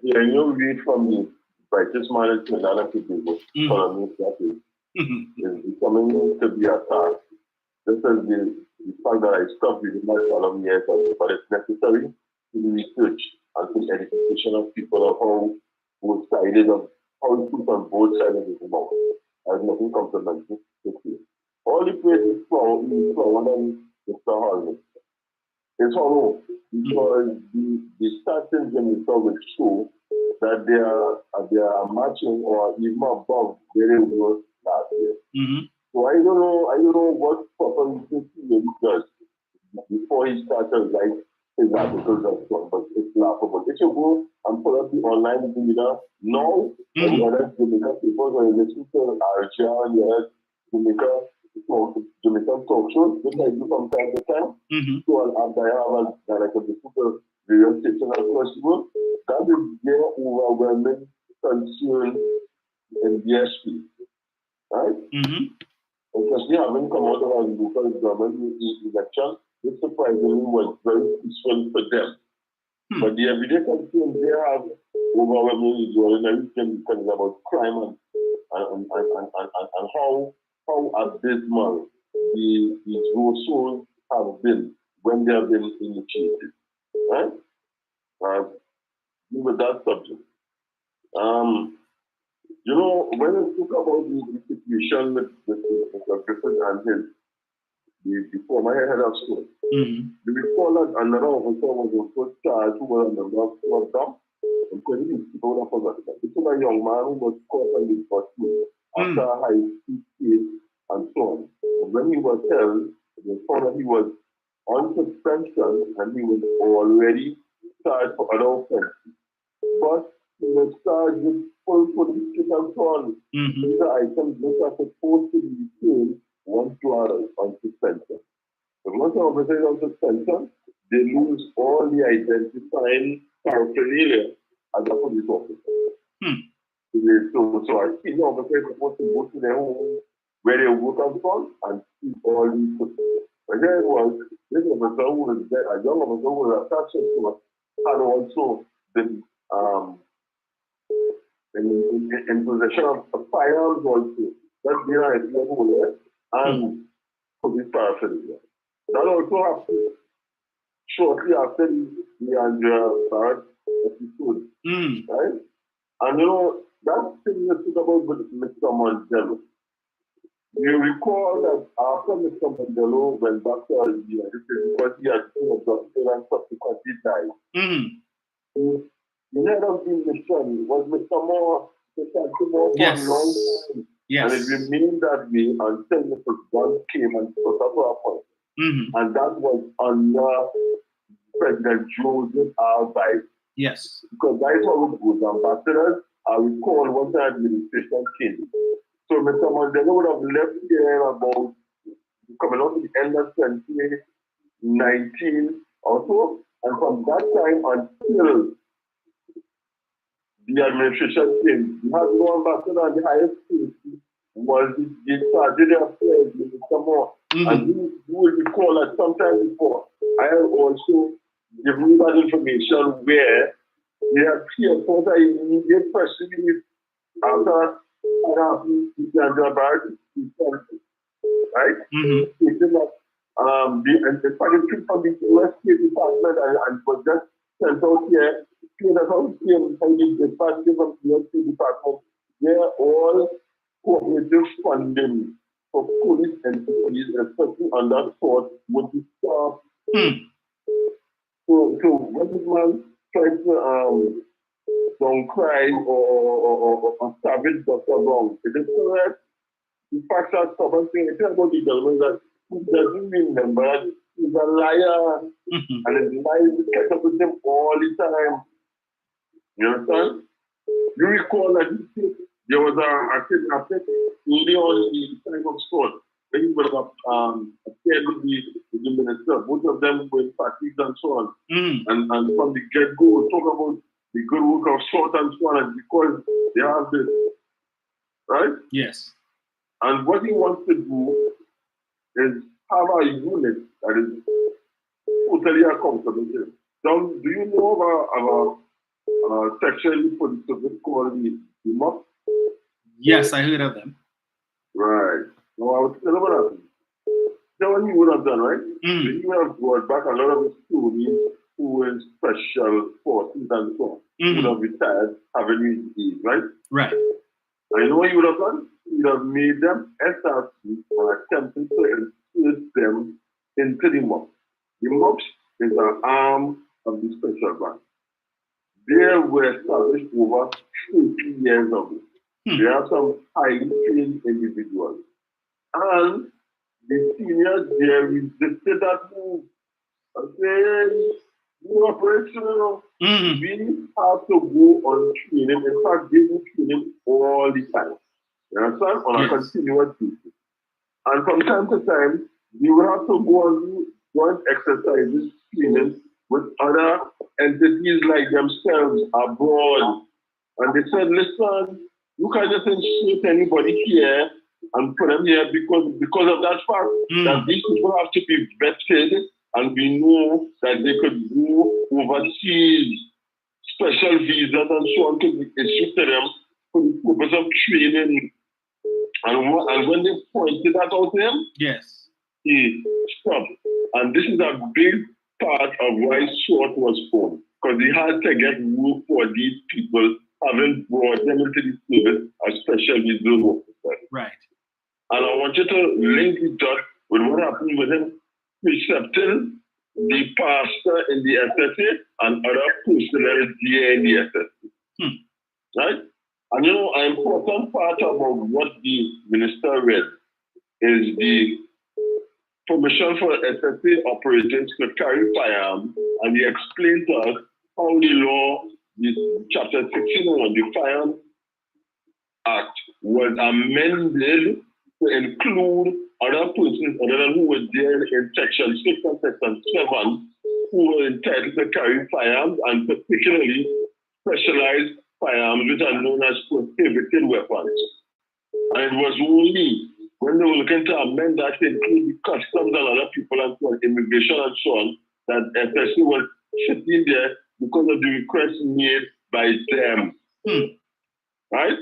hearing you read from the Brightest Man in Trinidad and Tobago, columnist that is becoming to be a task. This is the fact that I stopped reading my column years ago, but it's necessary to do research and to education of people of how both sides of how it puts on both sides of the mouth. I have nothing complimentary to say. All the praises flow and Mr. Holmes. It's hollow because the stats in Jamaica will show that they are matching or even above where they were last year. So I don't know what proper research he does before he started like his articles and so on, but it's laughable. If you go and pull up the online reader now, and the other Jamaica papers, when you listen to RHR and the other Jamaican talk shows, which I do from time to time, so after I have a director of the super radio station across the world, that is their overwhelming concern in BSP, right? Because we haven't come out of our local government election, this surprisingly was very peaceful for them. But the everyday concern they have overwhelmingly is everything about crime and how abysmal these roadshows have been when they have been initiated. Right? With that subject. You know, when I talk about the situation with Mr. Griffin and the former head of school, you recall that another officer was also charged who was a member of them. And people would have forgotten that. This was a young man who was caught on the bus after a high-speed chase and so on. And when he was held, they found that he was on suspension and he was already charged for other offenses. But he was charged with full police kit and so on. These are items which are supposed to be retained once you are on suspension. But once an officer is on suspension, they lose all the identifying paraphernalia as a police officer. So a senior officer is supposed to go to their home where they work on from and see all these things. But there it was, this officer who was there, a young officer who was attached to us, had also been in possession of firearms also. That's the idea who was and police paraphernalia. That also happened shortly after the Andrea Barrett episode. Right? And you know, that thing you speak about with Mr. Mandela. You recall that after Mr. Mandela went back to Algeria, because he had been abducted and subsequently died, the head of the mission was Mr. Moore. Yes. And it remained that way until Mr. Gunn came and put up a point. And that was under President Joseph R. Biden. Yes. Because that is how it goes. Ambassadors, I recall once the administration came. So Mr. Mandela would have left here about coming out to the end of 2019 or so. And from that time until the administration came, we had no ambassador and the highest safety was the Sergeant of Affairs, Mr. Moore. And you will recall that sometime before, I have also given you that information where we have here for the immediate press release after the Andrea Barrett, right? Stating that the fighting trip from the US State Department and was just sent out here explain us how the dispatches of the department, they're all cooperative funding for police entities, especially on that sort, would be stopped. So when this man tries to don't cry or savage Dr. Brown, it is correct. The facts are stubborn thing. It's about the gentleman that he doesn't remember that he's a liar. And his lies catch up with him all the time. You understand? You recall that there was a kidnapping early on in the time of sport. When he was appeared with the minister, both of them were parties and so on. And from the get-go, we talk about the good work of sport and so on, and because they have this, right? Yes. And what he wants to do is have a unit that is totally accountable to him. Do you know of a section in the police service called the MOP? Yes, I heard of them. Right. Now, I was telling about that. That's what he would have done, right? He would have brought back a lot of his students who were in special forces and so on. He would have retired, having his age, right? Right. And you know what he would have done? He would have made them SRC and attempted to insert them into the MOP. The MOP is an arm of the special branch. They were established over 30 years ago. They are some highly trained individuals. And the seniors there resisted that move. And said, new operational, we have to go on training. In fact, they do training all the time. You understand? On a continuous basis. And from time to time, we will have to go on joint exercises, training with other entities like themselves abroad. And they said, listen, you can't just insert anybody here and put them here because of that fact that these people have to be vetted, and we know that they could go overseas, special visas and so on could be issued to them for the purpose of training. And when they pointed that out to him, he stopped. And this is a big part of why SWOT was formed, because he had to get work for these people, having brought them into the service as special visa officers. Right. And I want you to link it up with what happened with him accepting the pastor in the SSA and other personnel there in the SSA. Right? And you know, an important part about what the minister read is the permission for SSA operators to carry firearms, and he explained to us how the law, this chapter 16 of the Firearms Act, was amended to include other persons other than who were there in section 6 and section 7 who were entitled to carry firearms, and particularly specialized firearms which are known as prohibited weapons. And it was only when they were looking to amend that to include the customs and other people and so on, immigration and so on, that SSA was sitting there because of the request made by them. Right?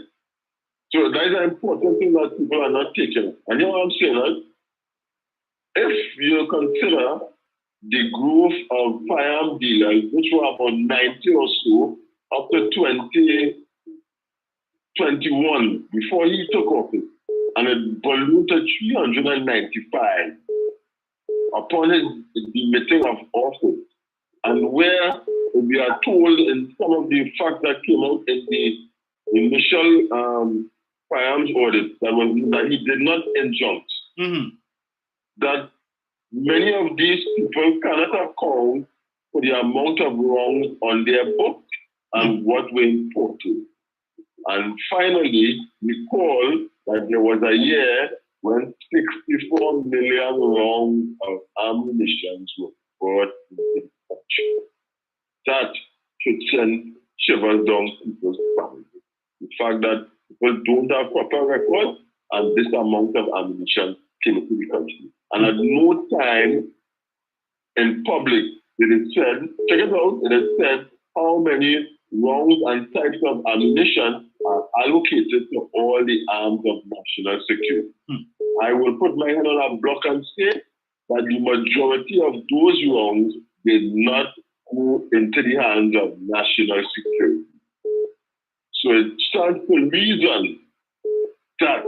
So that is an important thing that people are not taking. And you know what I'm saying, right? If you consider the growth of firearm dealers, which were about 90 or so, up to 2021, before he took office, and it ballooned to 395 upon his demitting of office. And where we are told in some of the facts that came out in the initial firearms audit that he did not injunct, that many of these people cannot account for the amount of wrongs on their book and what were imported. And finally, recall that there was a year when 64 million rounds of ammunition were brought into the country. That should send shivers down people's families. The fact that people don't have proper records, and this amount of ammunition came into the country. And at no time in public did it said, check it out, it is said how many rounds and types of ammunition are allocated to all the arms of national security. I will put my hand on a block and say that the majority of those rounds did not go into the hands of national security. So it stands for reason that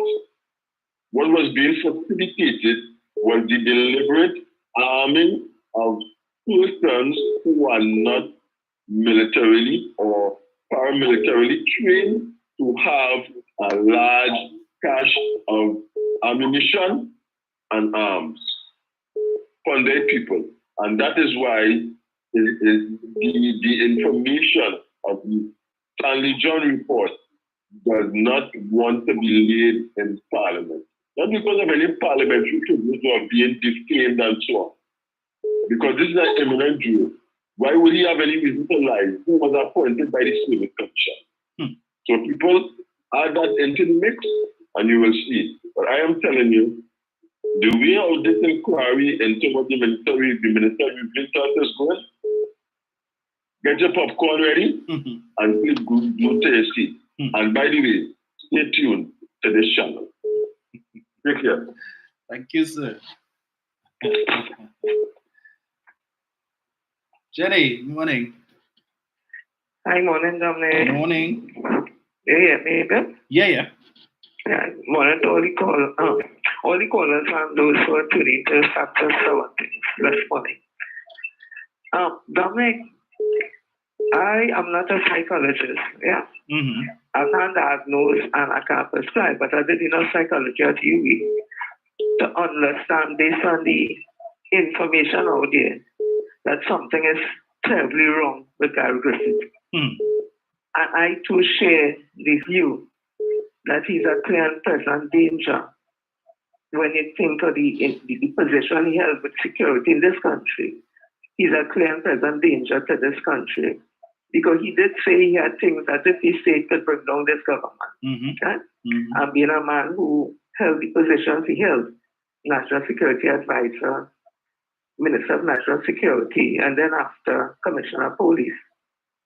what was being facilitated was the deliberate arming of persons who are not militarily or paramilitarily trained to have a large cache of ammunition and arms for their people. And that is why the information of the Stanley John report does not want to be laid in Parliament. Not because of any parliamentary privilege or being defamed and so on. Because this is an imminent Jew. Why would he have any reason to lie? Who was appointed by the Civil Commission? So people add that into the mix and you will see. But I am telling you, the way of this inquiry into what the ministry revealed is going, get your popcorn ready and please go to your seat. And by the way, stay tuned to this channel. Take care. Thank you, sir. Jenny, morning. Hi, morning, Dominic. Morning. You hear me, babe? Yeah. Yeah, morning to all the callers and those who are tuning to Factors Surroundings this morning. Dominic, I am not a psychologist, yeah? I can't diagnose and I can't prescribe, but I did enough psychology at UWI to understand based on the information out there that something is terribly wrong with Gary Griffith. And I too share the view that he's a clear and present danger when you think of the position he held with security in this country. He's a clear and present danger to this country because he did say he had things that if he said could bring down this government. Okay? And being a man who held the positions he held, National Security Advisor, Minister of National Security, and then after Commissioner of Police,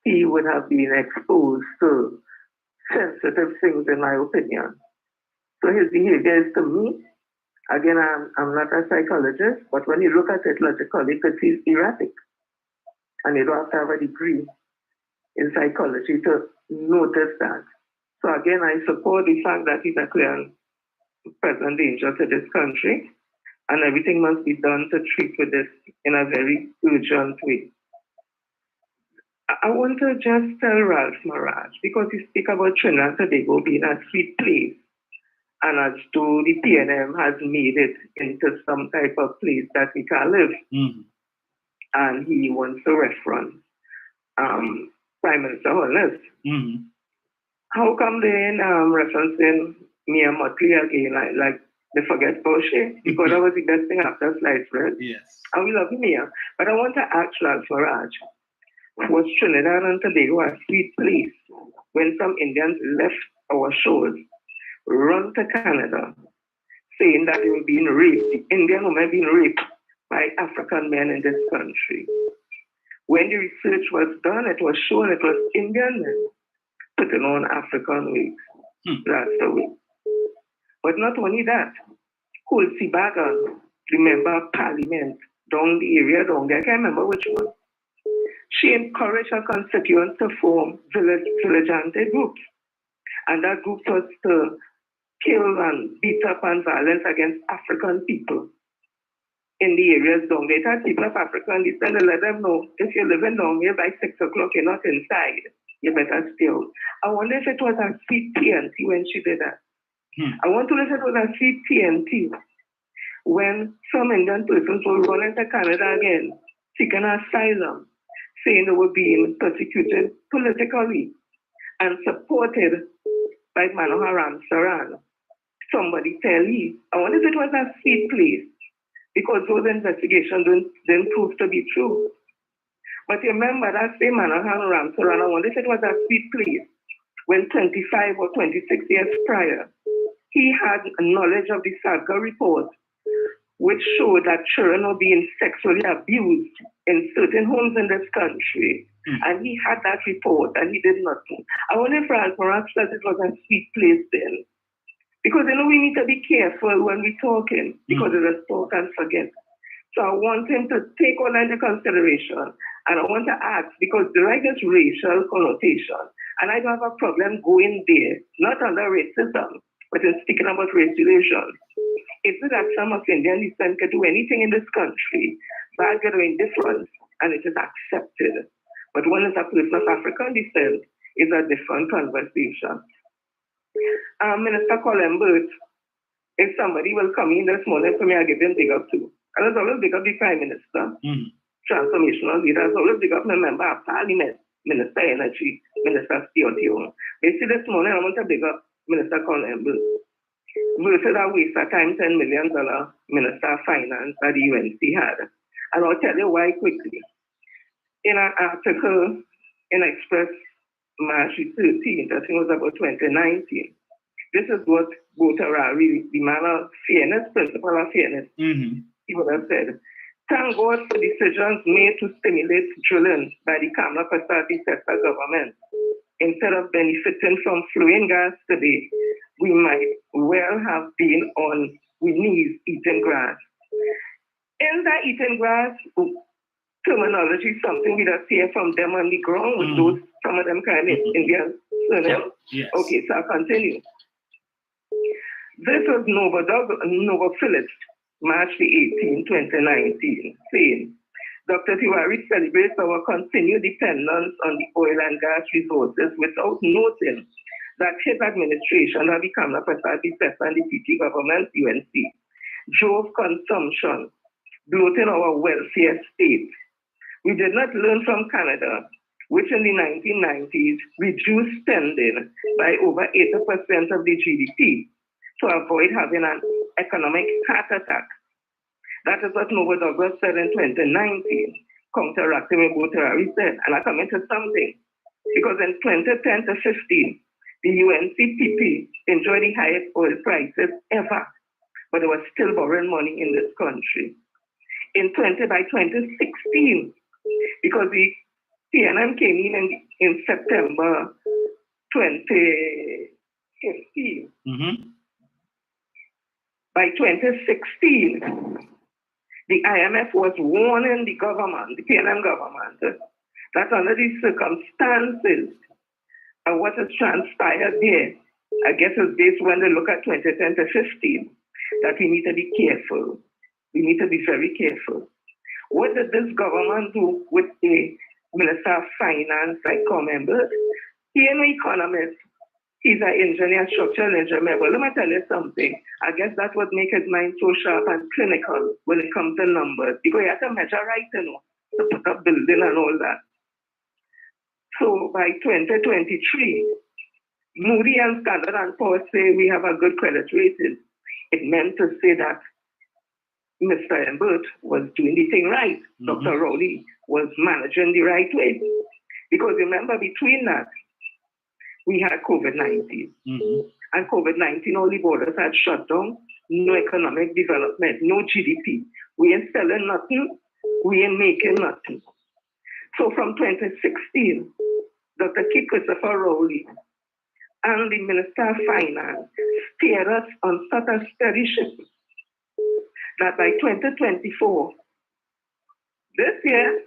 he would have been exposed to sensitive things, in my opinion. So his behavior is, to me, again, I'm not a psychologist, but when you look at it logically, it's erratic. And you don't have to have a degree in psychology to notice that. So again, I support the fact that he's a clear and present danger to this country, and everything must be done to treat with this in a very urgent way. I want to just tell Ralph Maraj, because he speak about Trinidad and Tobago being a sweet place, and as though the PNM has made it into some type of place that we can live. And he wants to reference Prime Minister Holness. How come they referencing Mia Motley again, like they forget Boshe? Because that was the best thing after sliced bread. Yes. And we love Mia. But I want to ask Ralph Maraj, was Trinidad and Tobago a sweet place when some Indians left our shores, run to Canada, saying that they were being raped, the Indian women being raped by African men in this country? When the research was done, it was shown it was Indian men putting on African wigs. That's the way. But not only that, Kulsi Bagan, remember Parliament, down the area down there, I can't remember which one. She encouraged her constituents to form vigilante groups. And that group was to kill and beat up and violence against African people in the areas down there. It had people of African descent to let them know, if you're living down here by 6 o'clock, you're not inside, you better stay out. I wonder if it was a sweet TNT when she did that. I want to know if it was a sweet TNT when some Indian persons were running to Canada again, seeking asylum, saying they were being persecuted politically and supported by Manohar Ramsaran. Somebody tell me. I wonder if it was a sweet place because those investigations didn't prove to be true. But remember that same Manohar Ramsaran, I wonder if it was a sweet place when 25 or 26 years prior, he had knowledge of the Sadka report, which showed that children were being sexually abused in certain homes in this country. And he had that report and he did nothing. I wonder if Ralph Maraj said it was a sweet place then. Because we need to be careful when we're talking, because it is talk and forget. So I want him to take all that into consideration. And I want to ask, because the right is racial connotation, and I don't have a problem going there, not under racism, but in speaking about race relations. Is it that some of Indian descent can do anything in this country, bad or indifferent, and it is accepted? But when it's a person of African descent, it's a different conversation. Minister Colembert, if somebody will come in this morning for me, I'll give him big up too. And it's always big up the Prime Minister, transformational leader. It's always big up the Member of Parliament, Minister Energy, Minister Stewart. Basically this morning, I want to big up Minister Colembert. Versus a waste of time, $10 million Minister of Finance that the UNC had. And I'll tell you why quickly. In an article in Express March 13th, I think it was about 2019, this is what Botarari, the man of fairness, principle of fairness, he would have said, thank God for decisions made to stimulate drilling by the Kamla Pasati sector government. Instead of benefiting from flowing gas today, we might well have been on our knees eating grass. In that eating grass terminology, something we don't hear from them on the ground with those, some of them kind of Indian surnames. Yes. Okay, so I'll continue. This was Nova Phillips, March the 18th, 2019, saying, Dr. Tiwari celebrates our continued dependence on the oil and gas resources without noting that his administration have become a Pasati and the PT government, UNC, drove consumption, bloating our welfare state. We did not learn from Canada, which in the 1990s reduced spending by over 80% of the GDP to avoid having an economic heart attack. That is what Nova Douglas said in 2019, counteracting what Botarari said. And I come into something, because in 2010 to 15, the UNCPP enjoyed the highest oil prices ever, but they were still borrowing money in this country. By 2016, because the PNM came in September 2015, by 2016, the IMF was warning the government, the PNM government, that under these circumstances, and what has transpired there, I guess is based when they look at 2010 to 15, that we need to be careful. We need to be very careful. What did this government do with the Minister of Finance, like Colembert? He ain't an economist. He's an engineer, structural engineer. But let me tell you something. I guess that's what makes his mind so sharp and clinical when it comes to numbers. Because he has to measure right, to put up building and all that. So by 2023, Moody and Standard & Poor's say we have a good credit rating. It meant to say that Mr. Embert was doing the thing right. Dr. Rowley was managing the right way. Because remember, between that, we had COVID-19. And COVID-19, all the borders had shut down, no economic development, no GDP. We ain't selling nothing, we ain't making nothing. So from 2016, Dr. K. Christopher Rowley and the Minister of Finance steered us on such a steady ship that by 2024, this year,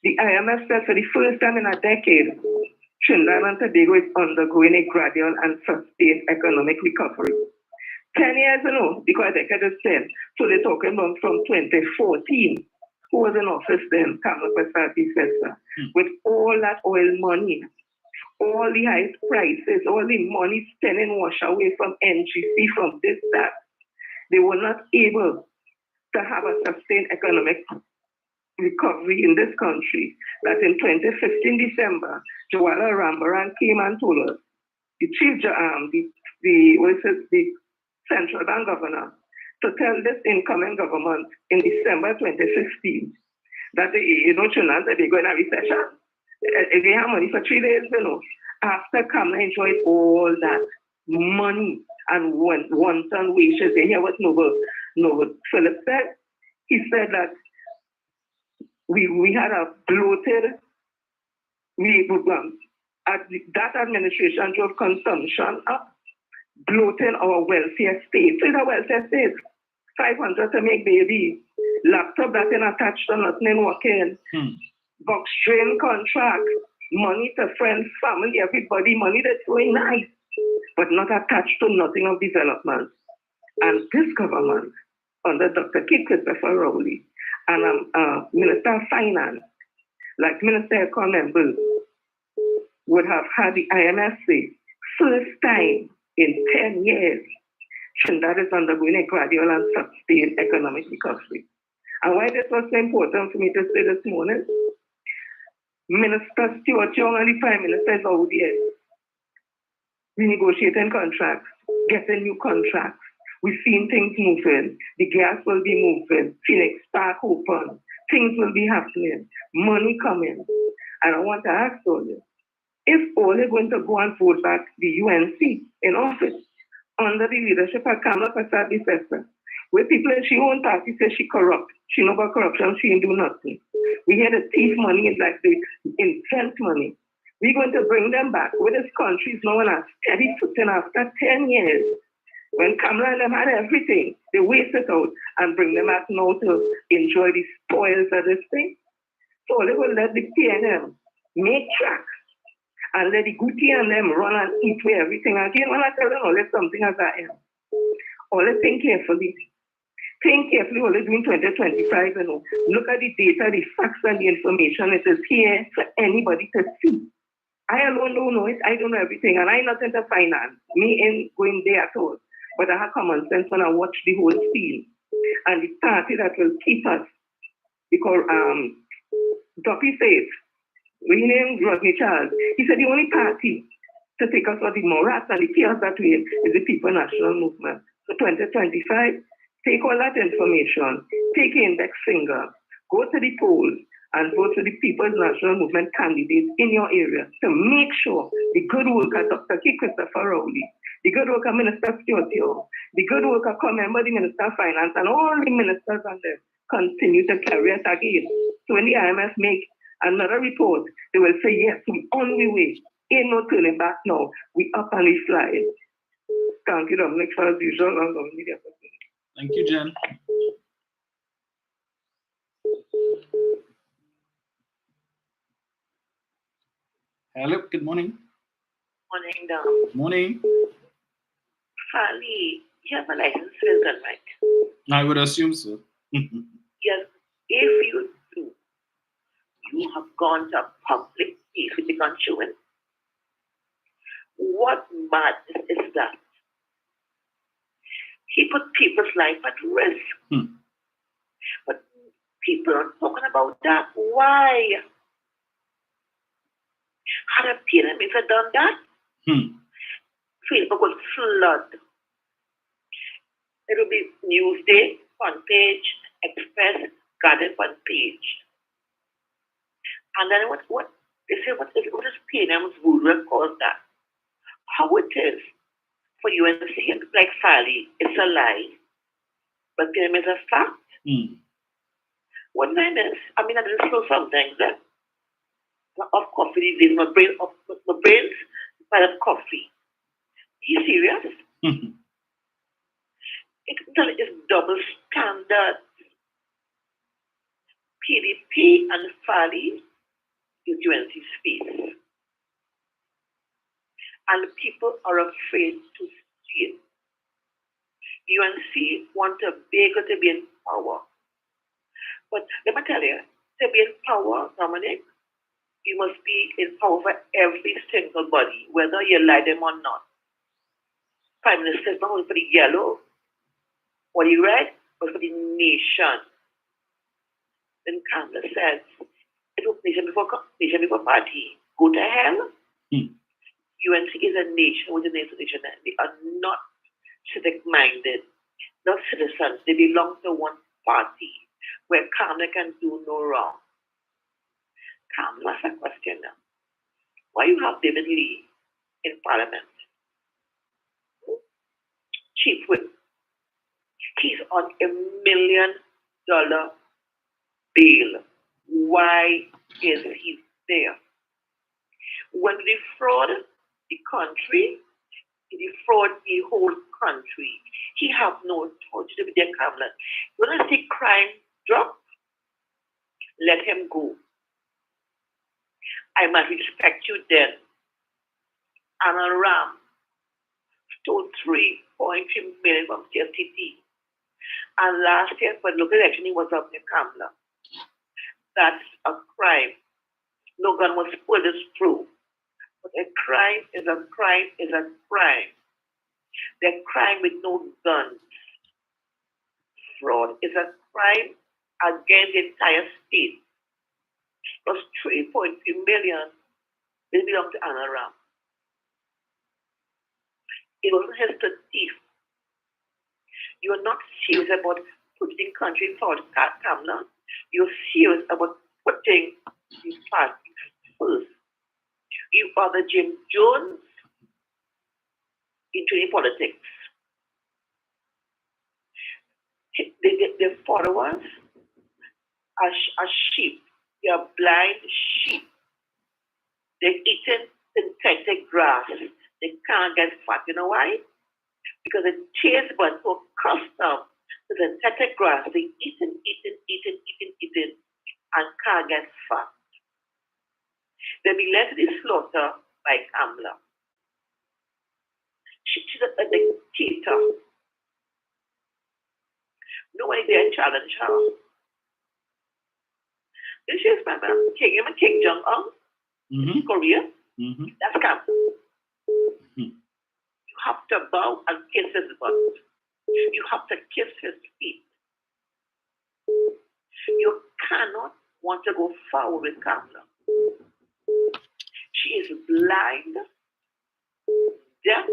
the IMF said for the first time in a decade, Trinidad and Tobago is undergoing a gradual and sustained economic recovery. 10 years ago, because a decade is 10, so they're talking about from 2014, who was in office then, Kamla Pasati with all that oil money, all the highest prices, all the money spending wash away from NGC, from this, that. They were not able to have a sustained economic recovery in this country. That in 2015 December, Joanna Rambaran came and told us, the chief, the central bank governor, to tell this incoming government in December 2015 that Trinidad they're going to recession. They have money for 3 days, After Kamla enjoyed all that money and wanton wages, they hear what Nova Phillips said. He said that we had a bloated, that administration drove consumption up, bloating our welfare state. So the welfare state, 500 to make baby, laptop that ain't attached to nothing working, box train contract, money to friends, family, everybody, money that's going nice, but not attached to nothing of development. And this government, under Dr. Christopher Rowley, and Minister of Finance, like Minister Economic, would have had the IMF say, first time in 10 years, Trinidad is undergoing a gradual and sustained economic recovery. And why this was so important for me to say this morning, Minister Stuart Young and the Prime Minister is out there renegotiating contracts, getting new contracts. We've seen things moving. The gas will be moving. Phoenix Park open. Things will be happening. Money coming. And I want to ask all you, if all are going to go and vote back the UNC in office under the leadership of Kamala Prasad-Bissessar, where people in she own party say she corrupt, she know about corruption, she ain't do nothing. We hear the thief money is like the intent money. We're going to bring them back. Where this country is now on a steady footing after 10 years. When Kamala and them had everything, they waste it out and bring them back now to enjoy the spoils of this thing. So they will let the PNM make tracks and let the Gucci and them run and eat with everything again. When I tell them, let something as I am. Only think carefully. Think carefully what they're doing 2025, you know. Look at the data, the facts and the information. It is here for anybody to see. I alone don't know it. I don't know everything. And I'm not into finance. Me ain't going there at all. But I have common sense when I watch the whole scene. And the party that will keep us, because Duffy says, we named Rodney Charles, he said the only party to take us out the morass and the chaos that we have is the People National Movement. So 2025, take all that information, take index finger, go to the polls and vote for the People's National Movement candidates in your area to make sure the good work of Dr. Christopher Rowley, the good work of Minister Stuart Young, the good work of member the Minister of Finance and all the ministers and them continue to carry us again. So when the IMF make another report, they will say, yes, we on the way. Ain't no turning back now. We up and we fly. Thank you, Dominic, for as usual on the media. Thank you, Jen. Hello, good morning. Morning, Dom. Morning. Fali, you have a license for your gun, right? I would assume so. Yes. If you do, you have gone to a public place with the gun showing. What madness is that? He put people's life at risk. But people aren't talking about that. Why? Had a pyramid done that? Facebook will flood. It will be Newsday, front page, Express, Garden front page. And then what they say, what is PNM's voodoo called that? How it is for UNC and like Sally, it's a lie. But PNM is a fact. What I miss? I mean, I didn't know something that of coffee these days. My brain's full of coffee. Are you serious? It is double standard. PDP and FALI is UNC's face. And people are afraid to see it. UNC want a bigger to be in power. But let me tell you, to be in power, Dominic, you must be in power for every single body, whether you like them or not. Prime Minister is not only for the yellow or the red, but for the nation. Then Kamala says, it was nation before party. Go to hell. UNC is a nation with a nation. They are not civic-minded, not citizens. They belong to one party where Kamala can do no wrong. Kamala has a question now. Why you have David Lee in Parliament? Chief Whip. He's on $1 million bail. Why is he there? When we fraud the country, He defraud the whole country. He have no authority to be their cabinet. When I see crime drop, let him go. I must respect you then. Anna Ram stole 3.3 million from CFTT. And last year, for the local election, he was up in Kamla. That's a crime. No gun was pulled, it's true. But a crime is a crime is a crime. The crime with no guns. Fraud is a crime against the entire state. Plus 3.3 million will belong to Anna Ram. It wasn't his thief. You are not serious about putting country forward, Kamla. You're serious about putting the party first. You are the Jim Jones into the politics. The followers are sheep. They are blind sheep. They're eating synthetic grass. They can't get fat. You know why? Because the taste buds so accustomed to synthetic grass. They eating, and can't get fat. They be led to the slaughter by Kamla. She's a dictator. Nobody dare challenge her. This is my man, King Jong-un, Korea. That's Kamla. You have to bow and kiss his butt. You have to kiss his feet. You cannot want to go forward with Kamla. She is blind, deaf.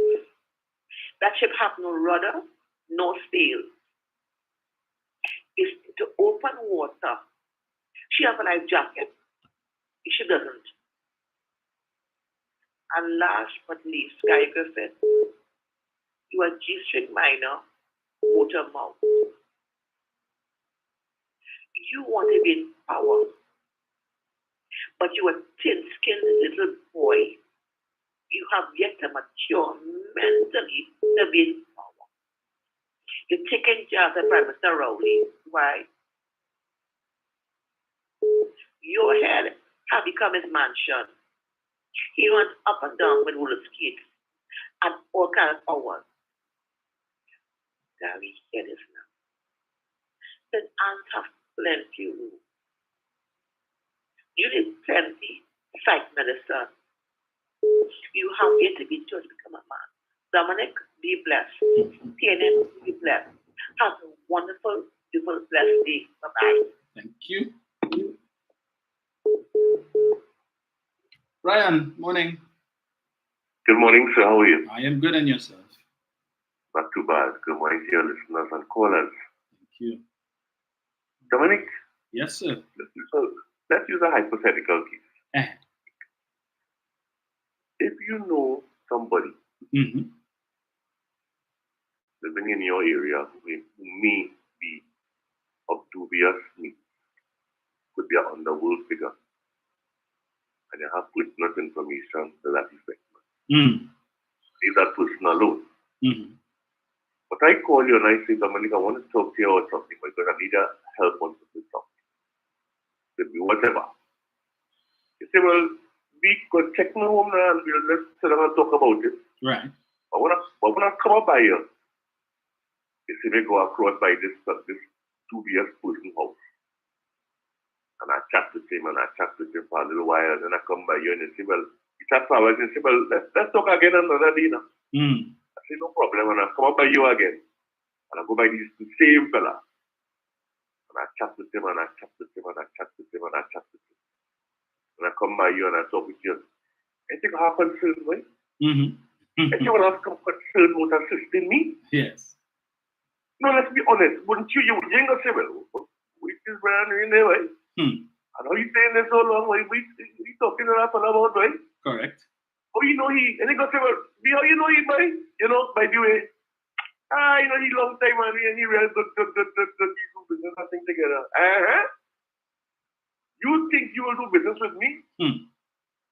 That ship have no rudder, no sail. It's to open water. She has a life jacket. She doesn't. And last but least, Sky Griffin, you are G-string minor, motor mouth. You want to be in power, but you are thin-skinned little boy. You have yet to mature mentally to be in power. You're taking jobs at Prime Minister Rowley. Why? Your head has become his mansion. He runs up and down with roller skates and all kinds of hours. Gary, hear this now. The ants have plenty of room. You need plenty psych medicine. You have yet to be judged to become a man. Dominic, be blessed. TNN, be blessed. Have a wonderful, beautiful, blessed day. Bye-bye. Thank you. Ryan, morning. Good morning, sir. How are you? I am good, and yourself? Not too bad. Good morning to your listeners and callers. Thank you. Dominic? Yes, sir. Let's use a hypothetical case. If you know somebody living in your area who may be of dubious means, could be an underworld figure, and you have witness information to that effect. Leave that person alone. But I call you and I say, Dominic, I want to talk to you about something because I need your help on this topic. Could be whatever. You say, well, we could check my home now and we'll let's sit down and talk about it. Right. But when I come up by you, you see me go across by this dubious person house. And I chat with him for a little while, and then I come by you and you say, well, we chat for hours and you say, well, let's talk again another day now. I say, no problem. And I come up by you again. And I go by the same fella. And I chat with him and I chat with him and I chat with him and I chat with him. And I come by you and I talk with you. I think I have concern, right? I think I have concern about assisting me. Yes. No, let's be honest. Wouldn't you? You ain't gonna say, well, we just ran in there, right? I know you saying this so long, we talking to that fella about, right? Correct. Oh, you know he, and he got to say, well, how you know he, by? You know, by the way, you know, he long time, man, and he real good, he do business and things together. You think you will do business with me?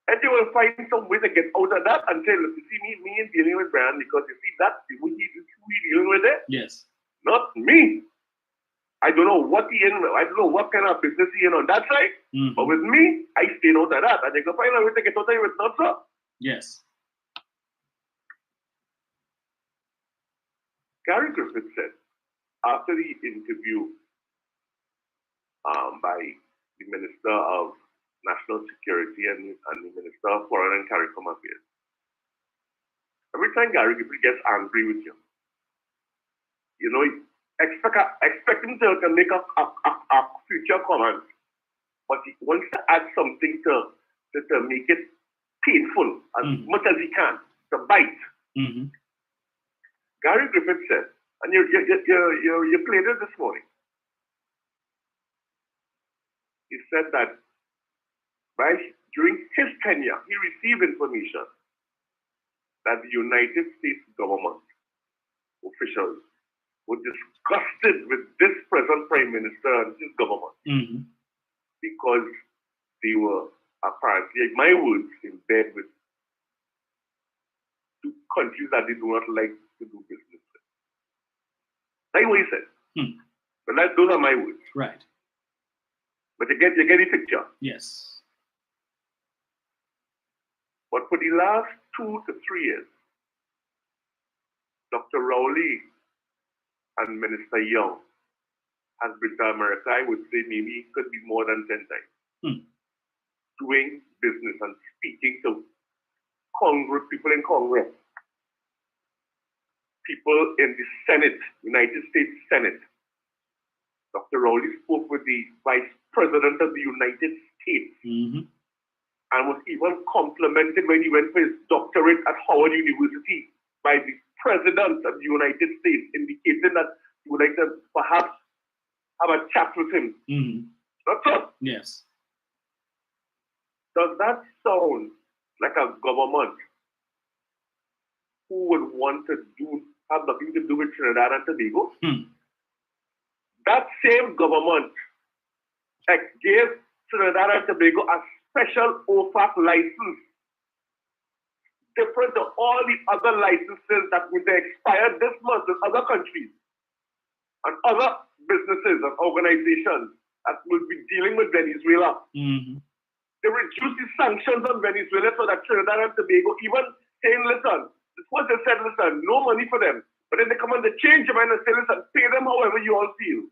And they will find some way to get out of that and say, look, you see me and dealing with Brian because you see that's who he dealing with it. Yes. Not me. I don't know what he in, I don't know what kind of business he in on that side. Mm-hmm. But with me, I stay out of that. And they can find a way to get out of it with not so. Yes. Gary Griffith said, after the interview by the Minister of National Security and the Minister of Foreign and CARICOM Affairs, every time Gary Griffith gets angry with you, you know, expect him to make a future comment, but he wants to add something to make it painful as much as he can, to bite. Mm-hmm. Gary Griffith said, and you played it this morning. He said that during his tenure, he received information that the United States government officials were disgusted with this present Prime Minister and his government because they were apparently, in my words, in bed with two countries that they do not like to do business with. That's what he said. But those are my words. Right. But you get the picture. Yes. But for the last 2 to 3 years, Dr. Rowley and Minister Young has been to America, I would say maybe it could be more than 10 times, doing business and speaking to Congress, people in Congress, people in the Senate, United States Senate. Dr. Rowley spoke with the Vice President of the United States and was even complimented when he went for his doctorate at Howard University by the President of the United States, indicating that he would like to perhaps have a chat with him. That's all. Yes. Does that sound like a government who would want to have nothing to do with Trinidad and Tobago? That same government gave Trinidad and Tobago a special OFAC license, different to all the other licenses that would expire this month in other countries and other businesses and organizations that will be dealing with Venezuela. They reduced the sanctions on Venezuela so that Trinidad and Tobago even saying, listen, this was they said, listen, no money for them. But then they come and they change your mind and say, listen, pay them however you all feel.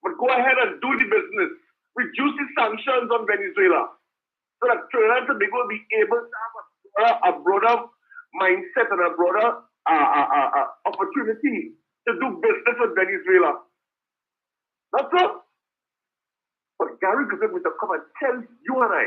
But go ahead and do the business. Reduce the sanctions on Venezuela so that Trinidad and Tobago will be able to have a broader mindset and a broader opportunity to do business with Venezuela. That's all. But Gary Griffith will come and tell you and I